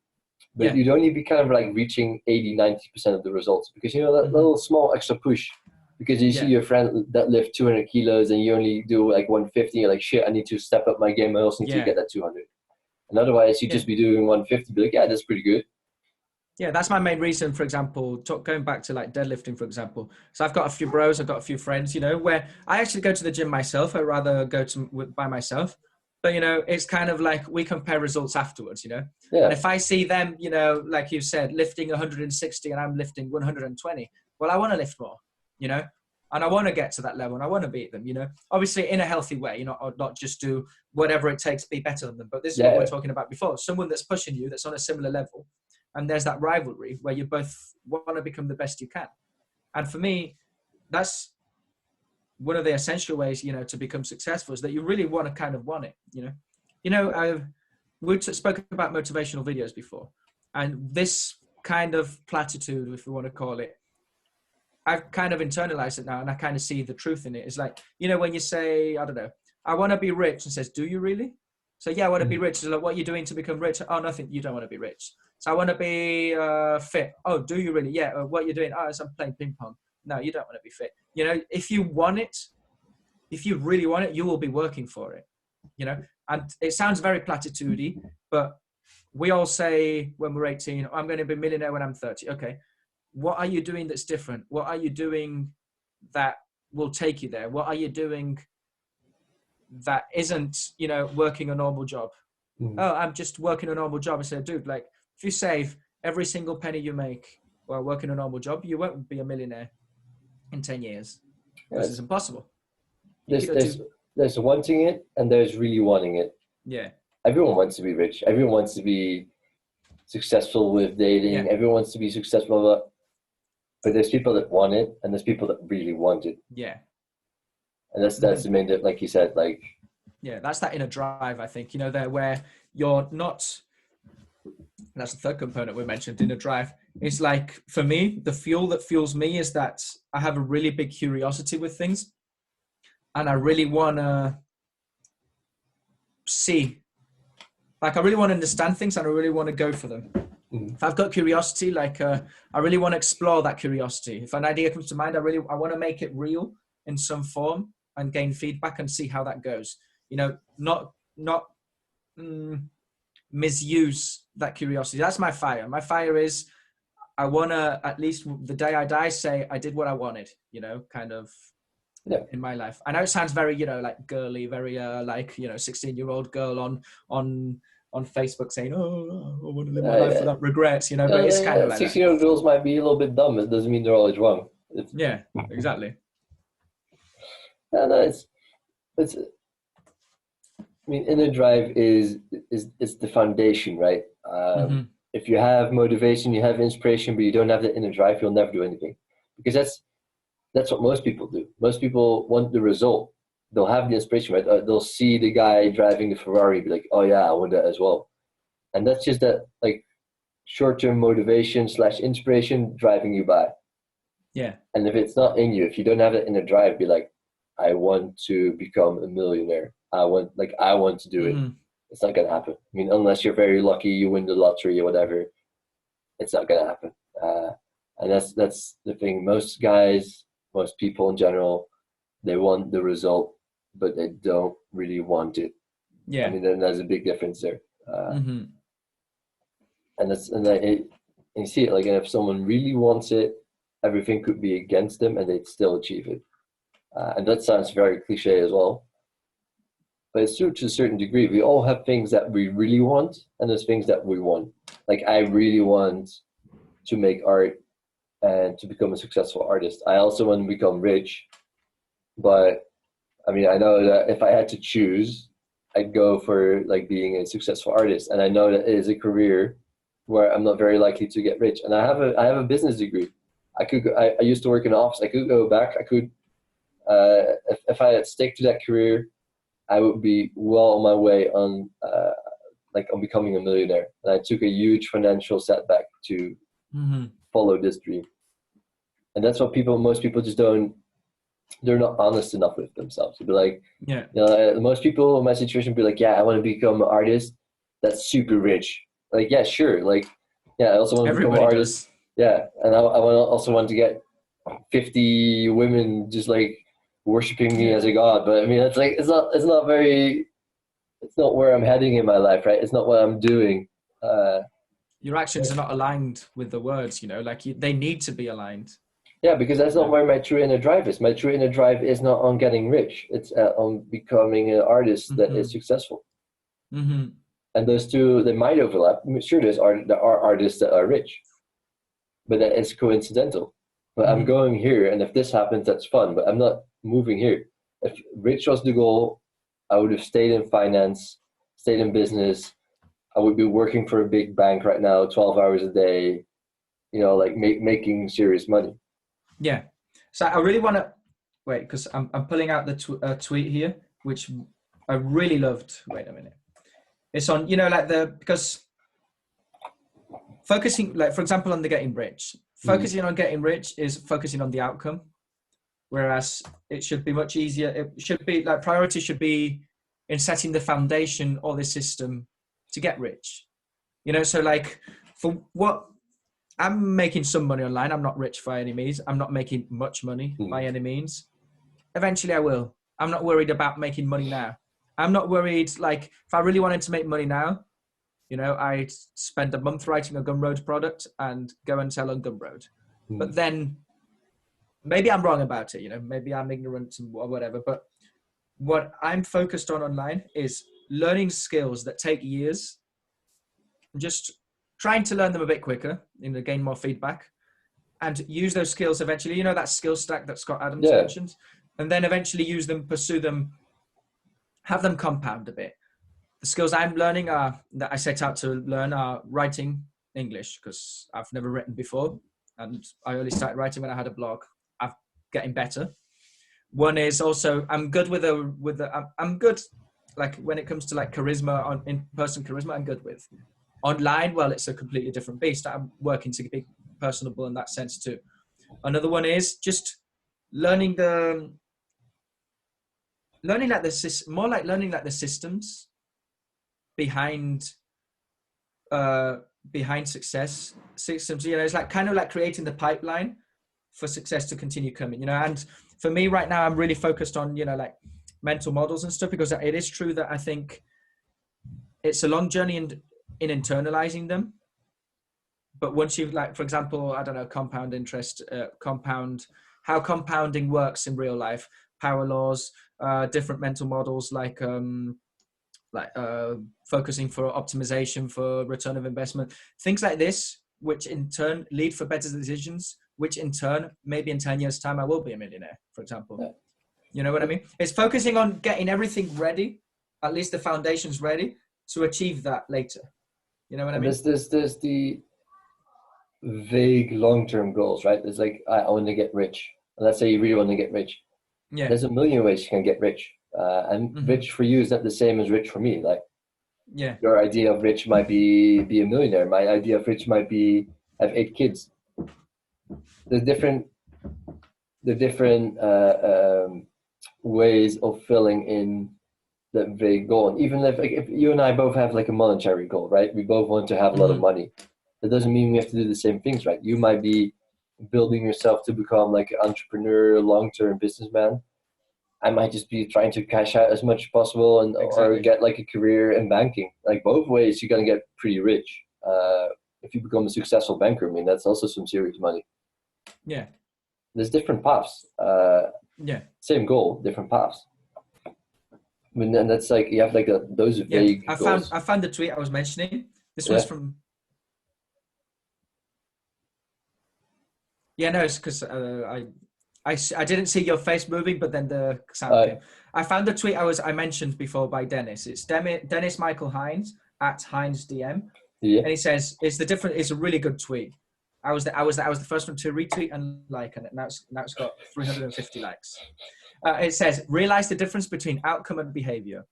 but you'd only be kind of like reaching 80-90% of the results, because that little small extra push, because you see your friend that lift 200 kilos and you only do like 150. You're like, shit, I need to step up my game. I also need to get that 200. And otherwise you'd just be doing 150, be like, yeah, that's pretty good. Yeah, that's my main reason. For example, going back to like deadlifting, for example. So I've got a few bros, I've got a few friends, where I actually go to the gym myself. I'd rather go by myself. But, it's kind of like we compare results afterwards, And if I see them, like you said, lifting 160 and I'm lifting 120, well, I want to lift more, and I want to get to that level and I want to beat them, obviously in a healthy way, not just do whatever it takes to be better than them. But this is what we're talking about before. Someone that's pushing you, that's on a similar level. And there's that rivalry where you both want to become the best you can. And for me, that's one of the essential ways, to become successful, is that you really want to kind of want it, we've spoken about motivational videos before, and this kind of platitude, if we want to call it, I've kind of internalized it now, and I kind of see the truth in it. It's like, when you say, I don't know, I want to be rich, and says, do you really? So yeah, I want to be rich. So like, what are you doing to become rich? Oh, nothing. You don't want to be rich. So I want to be fit. Oh, do you really? Yeah. What you're doing? Oh, I'm playing ping pong. No, you don't want to be fit. If you want it, if you really want it, you will be working for it. And it sounds very platitudey, but we all say when we're 18, I'm going to be a millionaire when I'm 30. Okay. What are you doing that's different? What are you doing that will take you there? What are you doing that isn't, you know, working a normal job? Oh, I'm just working a normal job. I said, dude, like, if you save every single penny you make while working a normal job, you won't be a millionaire in 10 years because it's impossible. There's wanting it and there's really wanting it. Yeah. Everyone wants to be rich. Everyone wants to be successful with dating. Yeah. Everyone wants to be successful, but there's people that want it and there's people that really want it. Yeah. And that's the main, like you said, like. Yeah, that's that inner drive, I think, you know, there where you're not, that's the third component we mentioned, inner drive. It's like, for me, the fuel that fuels me is that I have a really big curiosity with things. And I really want to see, like, I really want to understand things and I really want to go for them. If I've got curiosity, like, I really want to explore that curiosity. If an idea comes to mind, I want to make it real in some form and gain feedback and see how that goes. You know, not misuse that curiosity. That's my fire. My fire is, I want to, at least the day I die, say I did what I wanted, you know, kind of. Yeah. In my life. I know it sounds very, you know, like girly, very like, you know, 16-year-old girl on Facebook saying, oh, I want to live my life without regrets, you know, but it's kind of like 16-year-old girls might be a little bit dumb. It doesn't mean they're always wrong. Yeah, exactly. Yeah, no, it's I mean, inner drive is the foundation, right? If you have motivation, you have inspiration, but you don't have the inner drive, you'll never do anything. Because that's what most people do. Most people want the result. They'll have the inspiration, right? They'll see the guy driving the Ferrari, be like, oh yeah, I want that as well. And that's just that, like, short-term motivation / inspiration driving you by. Yeah. And if it's not in you, if you don't have that inner drive, be like, I want to become a millionaire. I want to do it. It's not gonna happen. I mean, unless you're very lucky, you win the lottery or whatever, it's not gonna happen. And that's the thing. Most guys, most people in general, they want the result, but they don't really want it. Yeah. I mean, then there's a big difference there. And you see it, like, if someone really wants it, everything could be against them and they'd still achieve it. And that sounds very cliche as well, but it's true to a certain degree. We all have things that we really want, and there's things that we want. Like, I really want to make art and to become a successful artist. I also want to become rich, but I mean, I know that if I had to choose, I'd go for, like, being a successful artist. And I know that it is a career where I'm not very likely to get rich. And I have a business degree. I used to work in an office. I could go back. I could, if I had stick to that career, I would be well on my way on becoming a millionaire. And I took a huge financial setback to follow this dream. And that's what most people just don't, they're not honest enough with themselves. To be like, yeah, you know, most people in my situation be like, yeah, I want to become an artist that's super rich. Like, yeah, sure. Like, yeah, I also want to become an artist. Yeah. And I also want to get 50 women just like worshiping me as a god. But I mean, it's like, it's not where I'm heading in my life, right? It's not what I'm doing. Your actions are not aligned with the words, you know, like they need to be aligned. Yeah, because that's not where my true inner drive is. My true inner drive is not on getting rich. It's on becoming an artist that is successful. And those two, they might overlap. Sure, there are artists that are rich, but that is coincidental. But I'm going here, and if this happens, that's fun. But I'm not moving here. If rich was the goal, I would have stayed in finance, stayed in business. I would be working for a big bank right now, 12 hours a day, you know, like making serious money. Yeah. So I really want to wait, because I'm pulling out the tweet here, which I really loved. Wait a minute. It's on, you know, like because focusing, like, for example, on the getting rich, focusing on getting rich is focusing on the outcome. Whereas it should be much easier. It should be like priority should be in setting the foundation or the system to get rich. You know, so like for what I'm making some money online. I'm not rich by any means. I'm not making much money by any means. Eventually I will. I'm not worried about making money now. I'm not worried. Like if I really wanted to make money now, you know, I'd spend a month writing a Gumroad product and go and sell on Gumroad. But then maybe I'm wrong about it, you know, maybe I'm ignorant or whatever, but what I'm focused on online is learning skills that take years, just trying to learn them a bit quicker, you know, gain more feedback, and use those skills eventually. You know, that skill stack that Scott Adams Yeah. mentioned, and then eventually use them, pursue them, have them compound a bit. The skills I'm learning that I set out to learn are writing English, because I've never written before, and I only started writing when I had a blog. I'm getting better. One is also I'm good I'm good, like when it comes to like charisma, on in-person charisma, I'm good with. Online, well, it's a completely different beast. I'm working to be personable in that sense too. Another one is just learning more like learning like the systems behind behind success systems. You know, it's like kind of like creating the pipeline for success to continue coming, you know. And for me right now, I'm really focused on, you know, like mental models and stuff, because it is true that I think it's a long journey in internalizing them. But once you've, like, for example, I don't know, compound interest, how compounding works in real life, power laws, different mental models, like focusing for optimization for return of investment, things like this, which in turn lead for better decisions, which in turn, maybe in 10 years time, I will be a millionaire, for example. Yeah. You know what I mean? It's focusing on getting everything ready, at least the foundations ready, to achieve that later. You know what I mean? There's the vague long-term goals, right? It's like, I want to get rich. And let's say you really want to get rich. Yeah. There's a million ways you can get rich. And rich for you is not the same as rich for me. Like, yeah, your idea of rich might be a millionaire. My idea of rich might be have 8 kids. The different ways of filling in that vague goal. And even if you and I both have like a monetary goal, right? We both want to have a lot of money. That doesn't mean we have to do the same things, right? You might be building yourself to become like an entrepreneur, long-term businessman. I might just be trying to cash out as much as possible and Exactly. or get like a career in banking. Like, both ways, you're gonna get pretty rich. If you become a successful banker, I mean, that's also some serious money. Yeah. There's different paths. Yeah. Same goal, different paths. I mean, and that's like, you have like those vague goals. I found the tweet I was mentioning. This Yeah. was from. Yeah, no, it's because I didn't see your face moving, but then the sound came. I found the tweet I mentioned before by Dennis. It's Dennis Michael Hines at Hines DM, Yeah. and he says it's a really good tweet. I was the first one to retweet and like, and now it's got 350 likes. It says, realize the difference between outcome and behavior.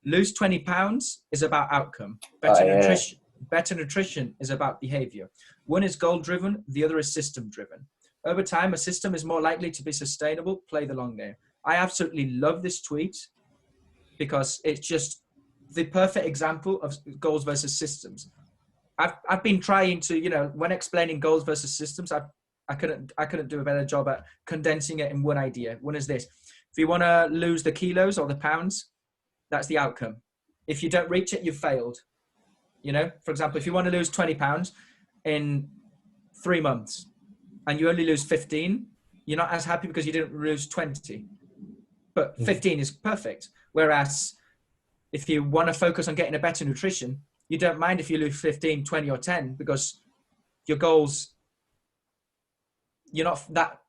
Lose 20 pounds is about outcome. Better nutrition is about behavior. One is goal driven, the other is system driven. Over time, a system is more likely to be sustainable. Play the long game. I absolutely love this tweet because it's just the perfect example of goals versus systems. I've been trying to, you know, when explaining goals versus systems, I couldn't do a better job at condensing it in one idea. One is this: if you want to lose the kilos or the pounds, that's the outcome. If you don't reach it, you've failed. You know, for example, if you want to lose 20 pounds in 3 months and you only lose 15, you're not as happy because you didn't lose 20. But 15 is perfect. Whereas if you want to focus on getting a better nutrition, you don't mind if you lose 15, 20 or 10 because your goals, you're not that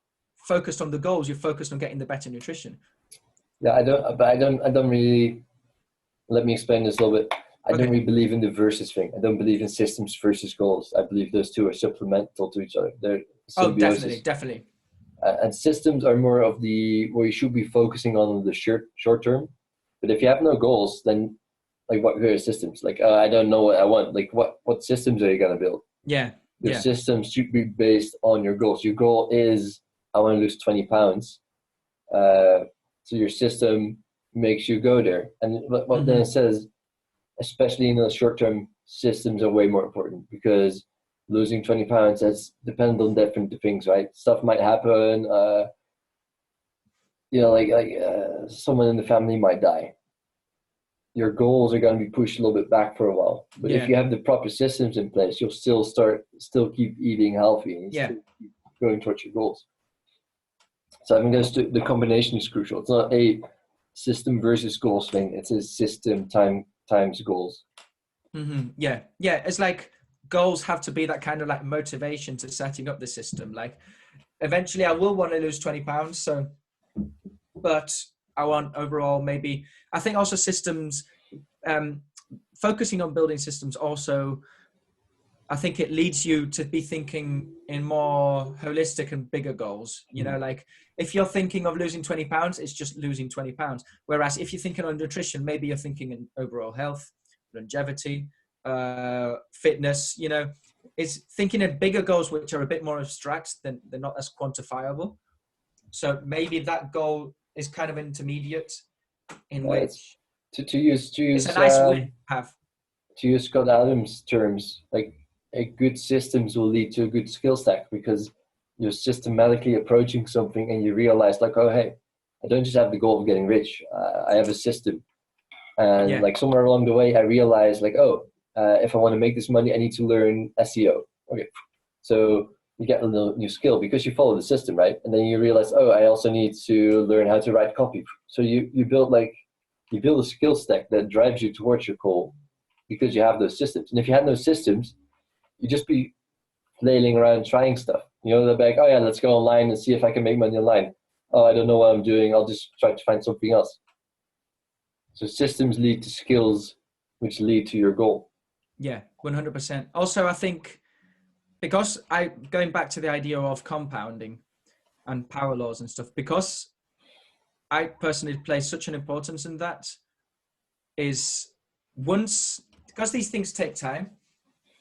focused on the goals, you're focused on getting the better nutrition. Yeah, I don't really, let me explain this a little bit. I don't really believe in the versus thing. I don't believe in systems versus goals. I believe those two are supplemental to each other. They're symbiosis. Definitely. And systems are more of where you should be focusing on the short term. But if you have no goals, then like, what are systems? Like, I don't know what I want. Like, what systems are you gonna build? Yeah. Your systems should be based on your goals. Your goal is, I want to lose 20 pounds. So your system makes you go there. And what then it says, especially in the short term, systems are way more important because losing 20 pounds, that's dependent on different things, right? Stuff might happen. You know, like someone in the family might die. Your goals are going to be pushed a little bit back for a while. But if you have the proper systems in place, you'll still keep eating healthy and still keep going towards your goals. So I think the combination is crucial. It's not a system versus goals thing. It's a system times goals. Yeah, yeah. It's like goals have to be that kind of like motivation to setting up the system. Like eventually, I will want to lose 20 pounds. So, but I want overall maybe. I think also systems. Um, Focusing on building systems also, I think it leads you to be thinking in more holistic and bigger goals. You know, like if you're thinking of losing 20 pounds, it's just losing 20 pounds. Whereas if you're thinking on nutrition, maybe you're thinking in overall health, longevity, fitness, you know, it's thinking in bigger goals, which are a bit more abstract than they're not as quantifiable. So maybe that goal is kind of intermediate in It's which to use it's a nice way to have. to use Scott Adams' terms, like a good systems will lead to a good skill stack because you're systematically approaching something and you realize like, oh, hey, I don't just have the goal of getting rich. I have a system. And Yeah. like somewhere along the way, I realized like, oh, if I want to make this money, I need to learn SEO. Okay. So you get a little new skill because you follow the system, right? And then you realize, oh, I also need to learn how to write copy. So you build a skill stack that drives you towards your goal because you have those systems. And if you had no systems, you'd just be flailing around trying stuff. You know, they're like, oh yeah, let's go online and see if I can make money online. Oh, I don't know what I'm doing. I'll just try to find something else. So systems lead to skills, which lead to your goal. Yeah, 100%. Also, I think because going back to the idea of compounding and power laws and stuff, because I personally place such an importance in that is because these things take time,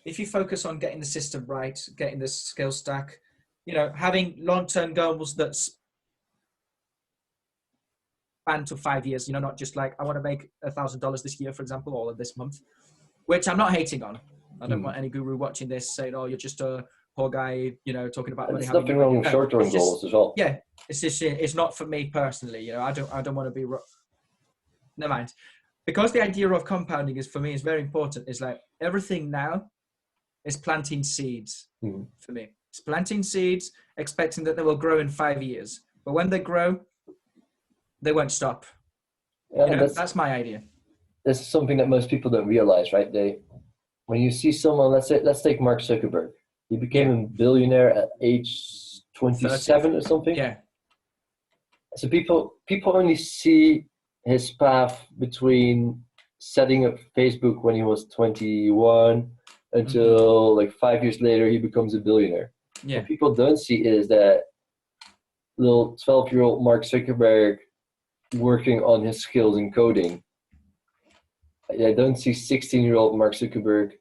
if you focus on getting the system right, getting the skill stack, you know, having long-term goals that span to 5 years, you know, not just like, I want to make $1,000 this year, for example, or this month, which I'm not hating on. I don't want any guru watching this saying, oh, you're just a poor guy, you know, talking about money. There's nothing wrong with short-term goals as well. Yeah, it's just, it's not for me personally. You know, I don't want to be, never mind. Because the idea of compounding is for me is very important. It's like everything now is planting seeds for me. It's planting seeds, expecting that they will grow in 5 years. But when they grow, they won't stop. Yeah, you know, that's my idea. This is something that most people don't realize, right? When you see someone, let's take Mark Zuckerberg. He became a billionaire at age 27 or something. Yeah. So people only see his path between setting up Facebook when he was 21 until like 5 years later he becomes a billionaire. Yeah. What people don't see is that little 12-year-old Mark Zuckerberg working on his skills in coding. I don't see 16-year-old Mark Zuckerberg,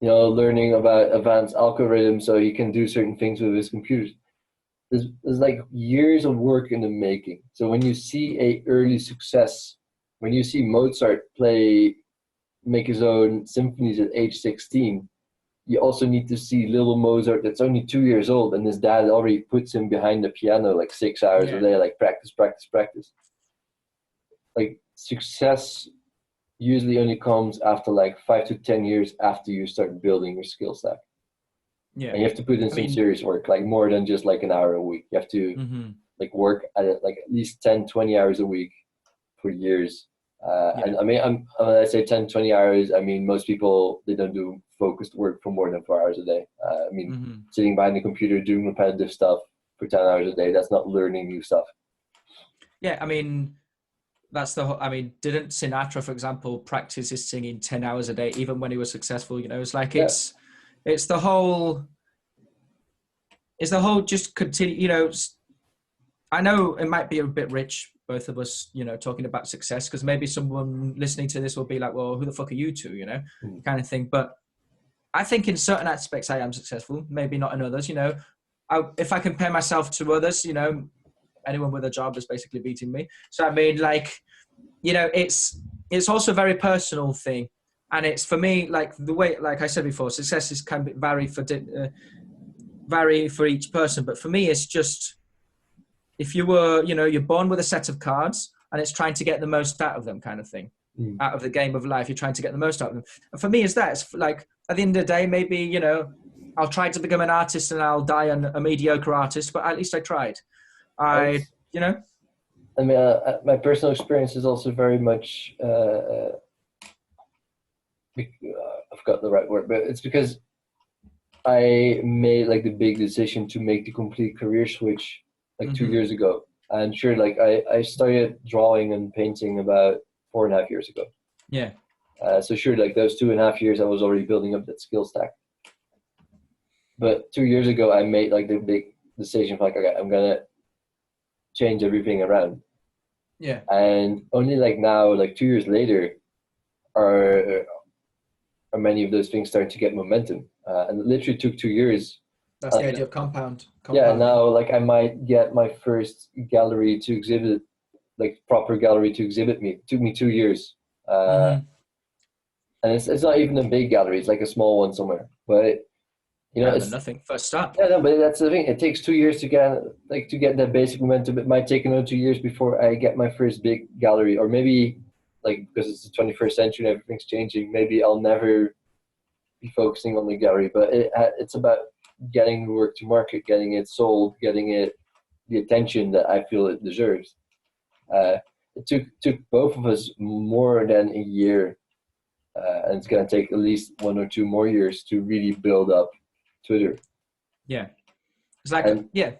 you know, learning about advanced algorithms so he can do certain things with his computers. There's like years of work in the making. So when you see a early success, when you see Mozart make his own symphonies at age 16, you also need to see little Mozart that's only 2 years old and his dad already puts him behind the piano like 6 hours a day, like practice. Like success usually only comes after like 5 to 10 years after you start building your skill stack. Yeah. And you have to put in some serious work, like more than just like an hour a week. You have to like work at it like at least 10, 20 hours a week for years. And I mean, when I say 10, 20 hours, I mean, most people, they don't do focused work for more than 4 hours a day. I mean, sitting behind the computer doing repetitive stuff for 10 hours a day, that's not learning new stuff. Yeah, I mean, didn't Sinatra, for example, practice his singing 10 hours a day, even when he was successful? You know, it's like, it's the whole just continue, you know, I know it might be a bit rich, both of us, you know, talking about success, because maybe someone listening to this will be like, well, who the fuck are you two, you know, kind of thing. But I think in certain aspects I am successful, maybe not in others, you know. If I compare myself to others, you know, anyone with a job is basically beating me. So I mean, like, you know, it's also a very personal thing. And it's, for me, like the way, like I said before, success can vary for each person. But for me, it's just, if you were, you know, you're born with a set of cards and it's trying to get the most out of them, kind of thing. Out of the game of life, you're trying to get the most out of them. And for me, it's like, at the end of the day, maybe, you know, I'll try to become an artist and I'll die a mediocre artist, but at least I tried. I, you know, I mean, my personal experience is also very much, I forgot the right word, but it's because I made like the big decision to make the complete career switch like 2 years ago. And sure, like I started drawing and painting about 4.5 years ago. yeah, So sure, like those 2.5 years, I was already building up that skill stack. But 2 years ago, I made like the big decision, like, okay, I'm gonna change everything around. yeah. And only like now, like 2 years later, are many of those things starting to get momentum. And it literally took 2 years. That's the idea of compound. Yeah, and Compounding. now like I might get my first gallery to exhibit, like proper gallery to exhibit me. It took me 2 years. And it's not even a big gallery; it's like a small one somewhere. But Better than it's nothing. First step. yeah, no, but that's the thing. It takes 2 years to get that basic momentum. It might take another 2 years before I get my first big gallery, or maybe like because it's the 21st century and everything's changing. Maybe I'll never be focusing on the gallery, but it's about getting the work to market, getting it sold, getting it the attention that I feel it deserves. It took both of us more than a year, and it's going to take at least 1 or 2 more years to really build up Twitter. Yeah. It's like, yeah.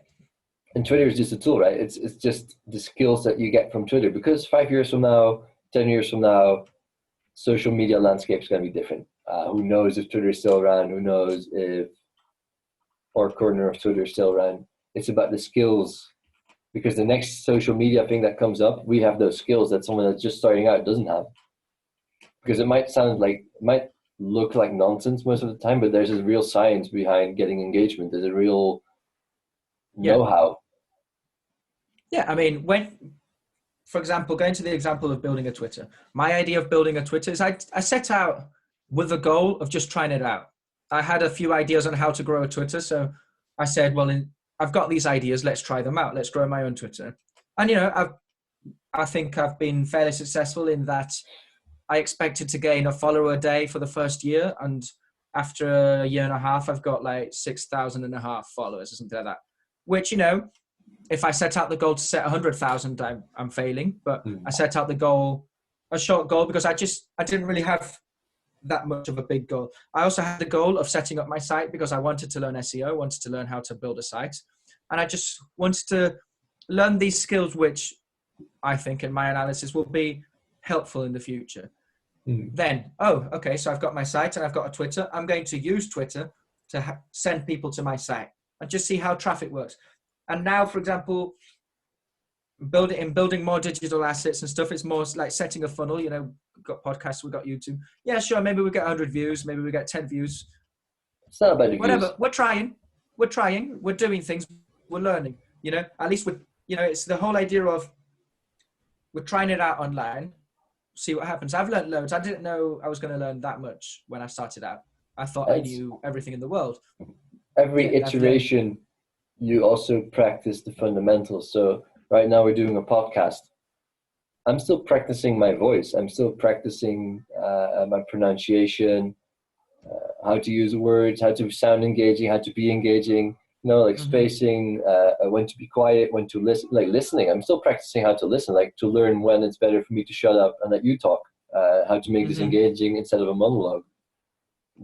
And Twitter is just a tool, right? It's just the skills that you get from Twitter. Because 5 years from now, 10 years from now, social media landscape is going to be different. Who knows if Twitter is still around? Who knows if our corner of Twitter is still around? It's about the skills. Because the next social media thing that comes up, we have those skills that someone that's just starting out doesn't have. Because it might look like nonsense most of the time, but there's a real science behind getting engagement. There's a real know-how. Yeah, I mean, for example, going to the example of building a Twitter, my idea of building a Twitter is I set out with the goal of just trying it out. I had a few ideas on how to grow a Twitter, so I said, well, I've got these ideas, let's try them out. Let's grow my own Twitter. And, I think I've been fairly successful in that. I expected to gain a follower a day for the first year. And after a year and a half, I've got like 6,500 followers or something like that, which, if I set out the goal to set 100,000, I'm failing. But I set out a short goal, because I didn't really have that much of a big goal. I also had the goal of setting up my site because I wanted to learn SEO, wanted to learn how to build a site. And I just wanted to learn these skills, which I think in my analysis will be helpful in the future. Then, okay, so I've got my site and I've got a Twitter. I'm going to use Twitter to send people to my site and just see how traffic works. And now, for example, building more digital assets and stuff, it's more like setting a funnel. We've got podcasts, we've got YouTube. Yeah, sure, maybe we get 100 views, maybe we get 10 views. It's not about the whatever views. We're trying, we're doing things, we're learning, at least it's the whole idea of we're trying it out online, see what happens. I've learned loads. I didn't know I was going to learn that much when I started out. I thought I knew everything in the world. Every iteration, you also practice the fundamentals. So right now we're doing a podcast. I'm still practicing my voice. I'm still practicing my pronunciation, how to use words, how to sound engaging, how to be engaging, spacing, when to be quiet, when to listen, like listening. I'm still practicing how to listen, like to learn when it's better for me to shut up and let you talk, how to make this engaging instead of a monologue.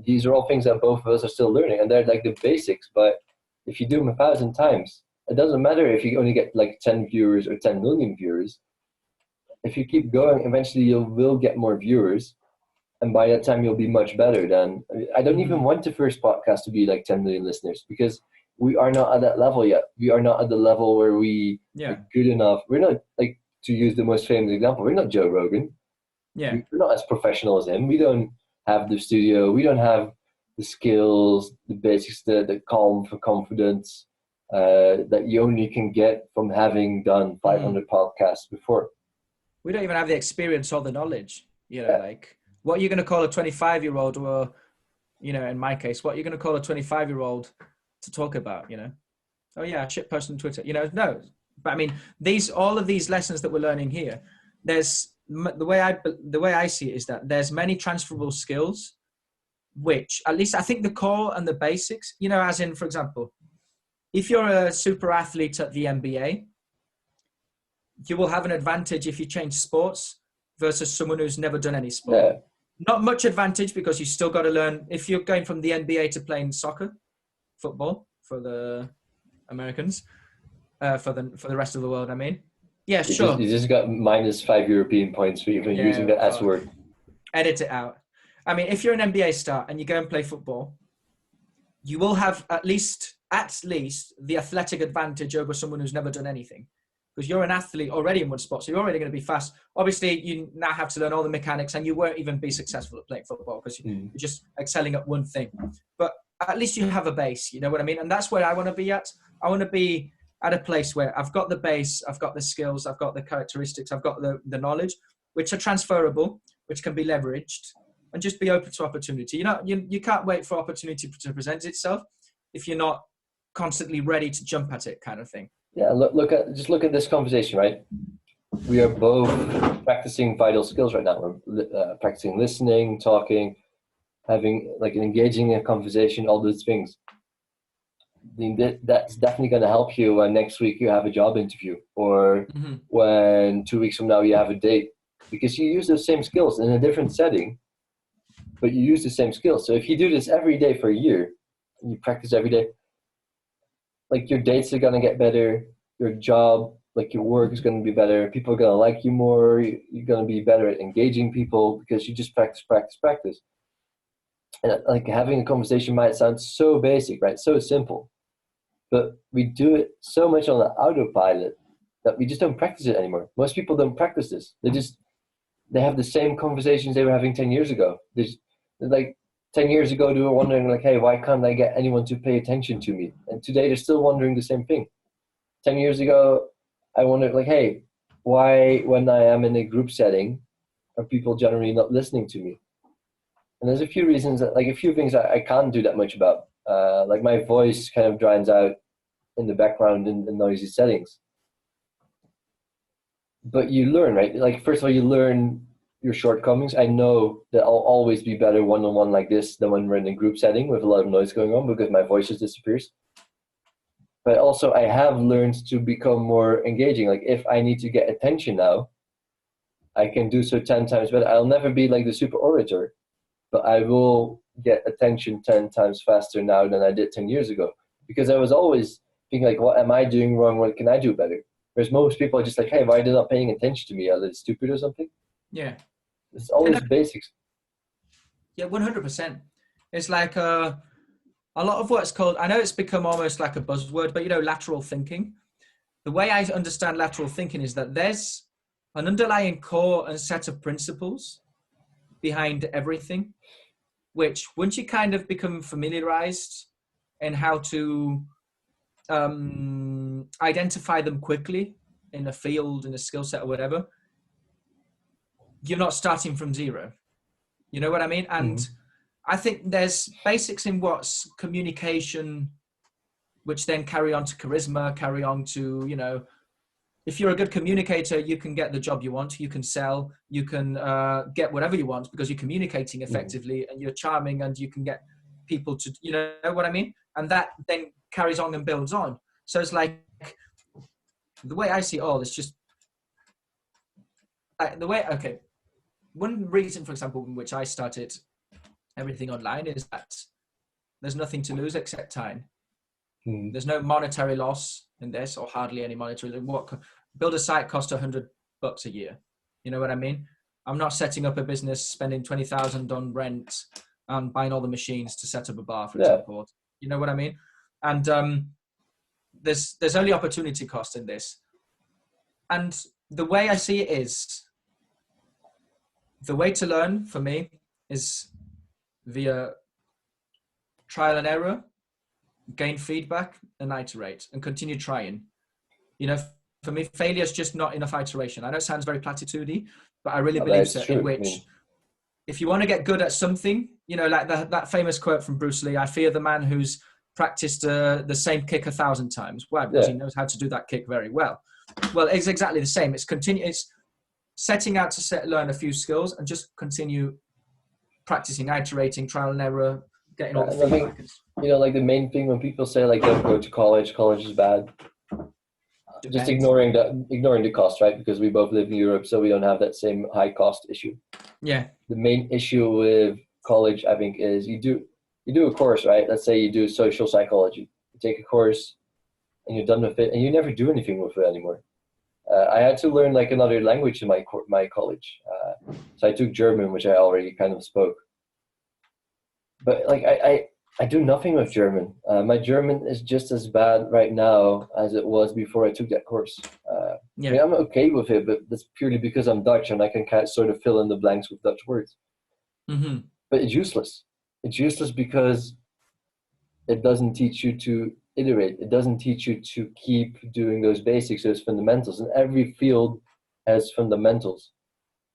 These are all things that both of us are still learning, and they're like the basics. But if you do them 1,000 times, it doesn't matter if you only get like 10 viewers or 10 million viewers. If you keep going, eventually you will get more viewers. And by that time, you'll be much better than. I don't even want the first podcast to be like 10 million listeners, because we are not at that level yet. We are not at the level where we are good enough. We're not, like, to use the most famous example, we're not Joe Rogan. Yeah. We're not as professional as him. We don't have the studio. We don't have the skills, the basics, the calm for confidence that you only can get from having done 500 podcasts before. We don't even have the experience or the knowledge, like what are you going to call a 25-year-old or, in my case, what are you going to call a 25-year-old to talk about, Oh yeah, shit person on Twitter, no. But I mean, all of these lessons that we're learning here, there's the way I see it is that there's many transferable skills, which at least I think the core and the basics, as in, for example, if you're a super athlete at the NBA, you will have an advantage if you change sports versus someone who's never done any sport. Yeah. Not much advantage because you still got to learn. If you're going from the NBA to playing soccer, football for the Americans, for the rest of the world, I mean. Yeah, sure. You just got -5 European points for even using the S word. Edit it out. I mean, if you're an NBA star and you go and play football, you will have at least the athletic advantage over someone who's never done anything. Because you're an athlete already in one sport, so you're already going to be fast. Obviously, you now have to learn all the mechanics, and you won't even be successful at playing football because you're just excelling at one thing. But at least you have a base, you know what I mean? And that's where I want to be at. I want to be at a place where I've got the base, I've got the skills, I've got the characteristics, I've got the knowledge, which are transferable, which can be leveraged, and just be open to opportunity. You can't wait for opportunity to present itself if you're not constantly ready to jump at it, kind of thing. Yeah, look at this conversation, right? We are both practicing vital skills right now. We're practicing listening, talking, having like engaging in a conversation, all those things. That's definitely going to help you when next week you have a job interview, or when 2 weeks from now you have a date, because you use those same skills in a different setting, but you use the same skills. So if you do this every day for a year, and you practice every day, like your dates are going to get better, your job, like your work is going to be better, people are going to like you more, you're going to be better at engaging people because you just practice. And like having a conversation might sound so basic, right? So simple. But we do it so much on the autopilot that we just don't practice it anymore. Most people don't practice this. They have the same conversations they were having 10 years ago. They're like 10 years ago, they were wondering like, hey, why can't I get anyone to pay attention to me? And today they're still wondering the same thing. 10 years ago, I wondered like, hey, why when I am in a group setting are people generally not listening to me? And there's a few reasons, like a few things I can't do that much about. Like my voice kind of drowns out in the background in the noisy settings. But you learn, right? Like first of all, you learn your shortcomings. I know that I'll always be better one-on-one like this than when we're in a group setting with a lot of noise going on because my voice just disappears. But also I have learned to become more engaging. Like if I need to get attention now, I can do so 10 times better. I'll never be like the super orator, but I will get attention 10 times faster now than I did 10 years ago. Because I was always thinking like, what am I doing wrong? What can I do better? Whereas most people are just like, hey, why are they not paying attention to me? Are they stupid or something? Yeah. It's always basics. Yeah, 100%. It's like a lot of what's called, I know it's become almost like a buzzword, but lateral thinking. The way I understand lateral thinking is that there's an underlying core and set of principles behind everything, which once you kind of become familiarized in how to identify them quickly in a field, in a skill set or whatever, you're not starting from zero. You know what I mean? And I think there's basics in what's communication, which then carry on to charisma, carry on to, if you're a good communicator, you can get the job you want, you can sell, you can get whatever you want because you're communicating effectively and you're charming and you can get people to, you know what I mean? And that then carries on and builds on. So it's like, the way I see it all is just, one reason, for example, in which I started everything online is that there's nothing to lose except time. There's no monetary loss in this, or hardly any monetary. Build a site cost $100 a year. You know what I mean? I'm not setting up a business, spending 20,000 on rent and buying all the machines to set up a bar, for example. You know what I mean? And there's only opportunity cost in this. And the way I see it is, the way to learn for me is via trial and error, gain feedback, and iterate, and continue trying. For me, failure is just not enough iteration. I know it sounds very platitudey, but I really believe so. In which, if you want to get good at something, like that famous quote from Bruce Lee, I fear the man who's practiced the same kick 1,000 times. Why? Because he knows how to do that kick very well. Well, it's exactly the same. It's setting out to learn a few skills and just continue practicing, iterating, trial and error, getting all the feedback. Like the main thing when people say like don't go to college is bad. just depends. ignoring the cost, right? Because we both live in Europe, so we don't have that same high cost issue. Yeah. The main issue with college, I think, is you do a course, right? Let's say you do social psychology. You take a course and you're done with it, and you never do anything with it anymore. I had to learn like another language in my college, so I took German, which I already kind of spoke. But like I do nothing with German. My German is just as bad right now as it was before I took that course. I mean, I'm okay with it, but that's purely because I'm Dutch and I can kind of sort of fill in the blanks with Dutch words. Mm-hmm. But it's useless. It's useless because it doesn't teach you to iterate. It doesn't teach you to keep doing those basics, those fundamentals. And every field has fundamentals.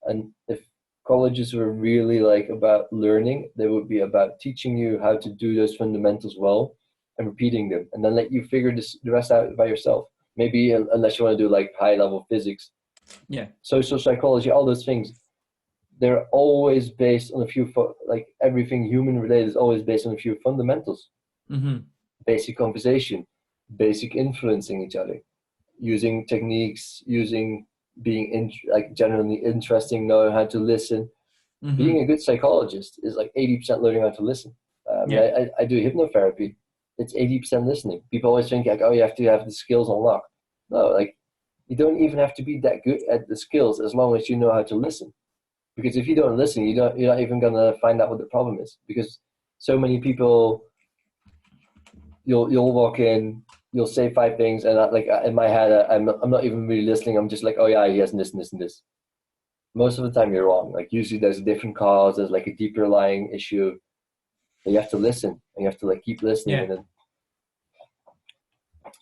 And if colleges were really like about learning, they would be about teaching you how to do those fundamentals well and repeating them, and then let you figure the rest out by yourself. Maybe unless you want to do like high level physics, social psychology, all those things, they're always based on a few like everything human related is always based on a few fundamentals. Mm-hmm. Basic conversation, basic influencing each other, using techniques, using being like generally interesting, knowing how to listen. Mm-hmm. Being a good psychologist is like 80% learning how to listen. I do hypnotherapy. It's 80% listening. People always think like, oh, you have to have the skills unlocked. No, like you don't even have to be that good at the skills as long as you know how to listen. Because if you don't listen, you're not even gonna find out what the problem is. Because so many people, you'll walk in, you'll say 5 things, and like in my head, I'm not even really listening. I'm just like, oh yeah, he has this and this and this. Most of the time, you're wrong. Like usually, there's a different cause. There's like a deeper lying issue. But you have to listen, and you have to like keep listening. And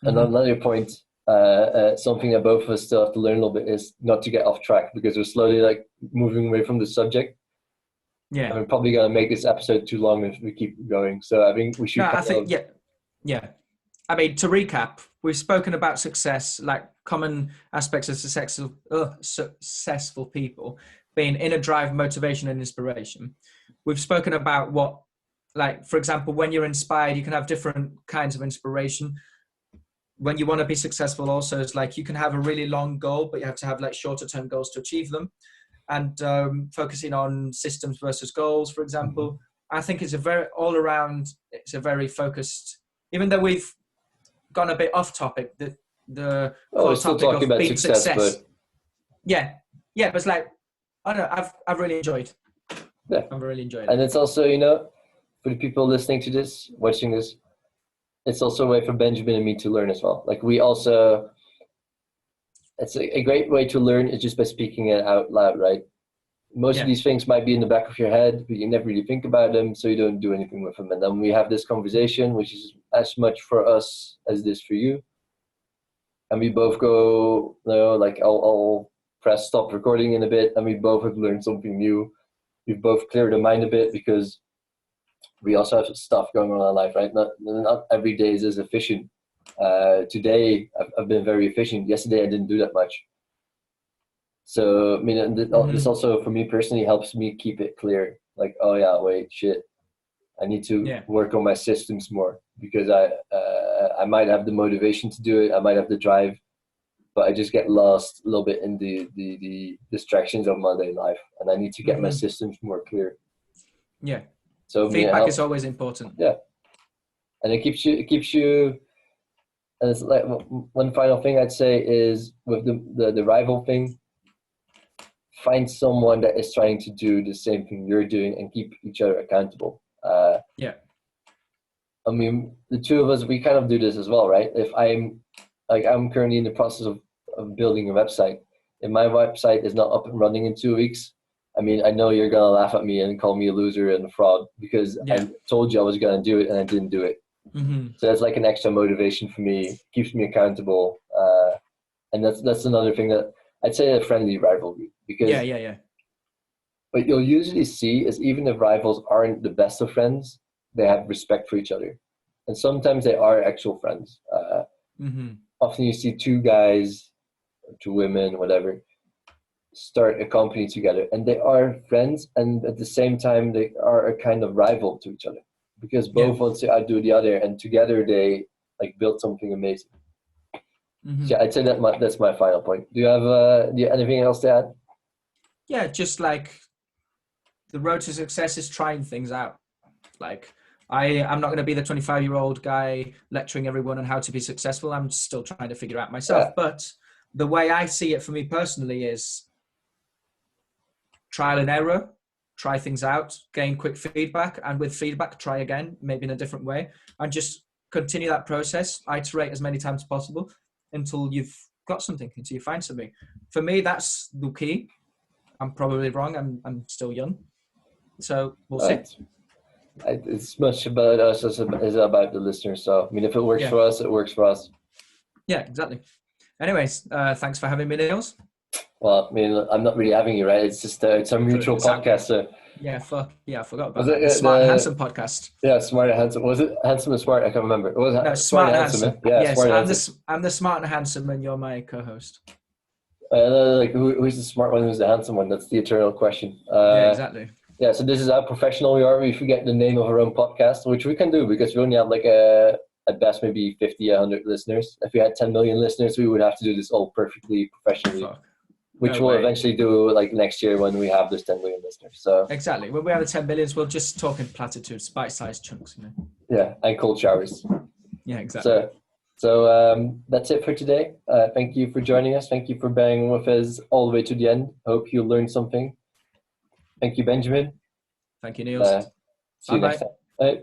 then another point, something that both of us still have to learn a little bit is not to get off track, because we're slowly like moving away from the subject. Yeah. And we're probably gonna make this episode too long if we keep going. So I think we should. Yeah. I mean, to recap, we've spoken about success, like common aspects of successful people being inner drive, motivation, and inspiration. We've spoken about what, like, for example, when you're inspired, you can have different kinds of inspiration. When you want to be successful also, it's like you can have a really long goal, but you have to have like shorter term goals to achieve them. And focusing on systems versus goals, for example, I think it's a very all around, it's a very focused, even though we've gone a bit off topic, the core topic of being success. But yeah, but it's like, I don't know, I've really enjoyed. Yeah. I've really enjoyed it. And it's also, for the people listening to this, watching this, it's also a way for Benjamin and me to learn as well. Like we also, it's a great way to learn is just by speaking it out loud, right? Most of these things might be in the back of your head, but you never really think about them, so you don't do anything with them. And then we have this conversation, which is as much for us as it is for you. And we both go, like I'll press stop recording in a bit, and we both have learned something new. We've both cleared our mind a bit because we also have stuff going on in our life, right? Not every day is as efficient. Today, I've been very efficient. Yesterday, I didn't do that much. So, I mean, this also, for me personally, helps me keep it clear. Like, oh yeah, wait, shit. I need to work on my systems more, because I might have the motivation to do it. I might have the drive, but I just get lost a little bit in the distractions of my daily life. And I need to get my systems more clear. Yeah. So feedback is always important. Yeah. And it keeps you, and it's like one final thing I'd say is with the rival thing, find someone that is trying to do the same thing you're doing and keep each other accountable. I mean, the two of us, we kind of do this as well, right? If I'm currently in the process of building a website. If my website is not up and running in 2 weeks, I mean, I know you're going to laugh at me and call me a loser and a fraud, because I told you I was going to do it and I didn't do it. So that's like an extra motivation for me, keeps me accountable. And that's another thing that I'd say, a friendly rivalry, because what you'll usually see is even if rivals aren't the best of friends, they have respect for each other. And sometimes they are actual friends. Often you see 2 guys, or 2 women, whatever, start a company together, and they are friends, and at the same time they are a kind of rival to each other, because both want to outdo the other, and together they like build something amazing. Hmm. Yeah, I'd say that's my final point. Do you have anything else to add? Yeah, just like the road to success is trying things out. Like I'm not going to be the 25-year-old guy lecturing everyone on how to be successful. I'm still trying to figure out myself. Yeah. But the way I see it for me personally is trial and error, try things out, gain quick feedback, and with feedback, try again, maybe in a different way, and just continue that process, iterate as many times as possible until you've got something, until you find something. For me, that's the key. I'm probably wrong. I'm still young. So we'll see. Right. It's much about us as it is about the listeners. So, I mean, if it works Yeah. for us, it works for us. Yeah, exactly. Anyways, thanks for having me, Niels. Well, I mean, I'm not really having you, right? It's just it's a mutual podcast. So, Yeah, fuck. Yeah, I forgot was about that. The it Smart and Handsome podcast. yeah, smart and handsome? Was it handsome and smart? I can't remember. It was No, smart Smart and and handsome. Handsome. Yeah, Yes, smart and handsome. I'm the Smart and Handsome, and you're my co-host. Like who's the smart one? Who's the handsome one? That's the eternal question. Yeah, exactly. Yeah, so this is how professional we are. We forget the name of our own podcast, which we can do because we only have like at best maybe 50, 100 listeners. If we had 10 million listeners, we would have to do this all perfectly professionally, Fuck. which No we'll way. eventually do like next year when we have those 10 million listeners. So Exactly. When we have the 10 millions, we'll just talk in platitudes, bite-sized chunks, you know. yeah, and cold showers. Yeah, exactly. So that's it for today. Thank you for joining us. Thank you for bearing with us all the way to the end. Hope you learned something. Thank you, Benjamin. Thank you, Niels. See you next Bye-bye. time. Bye.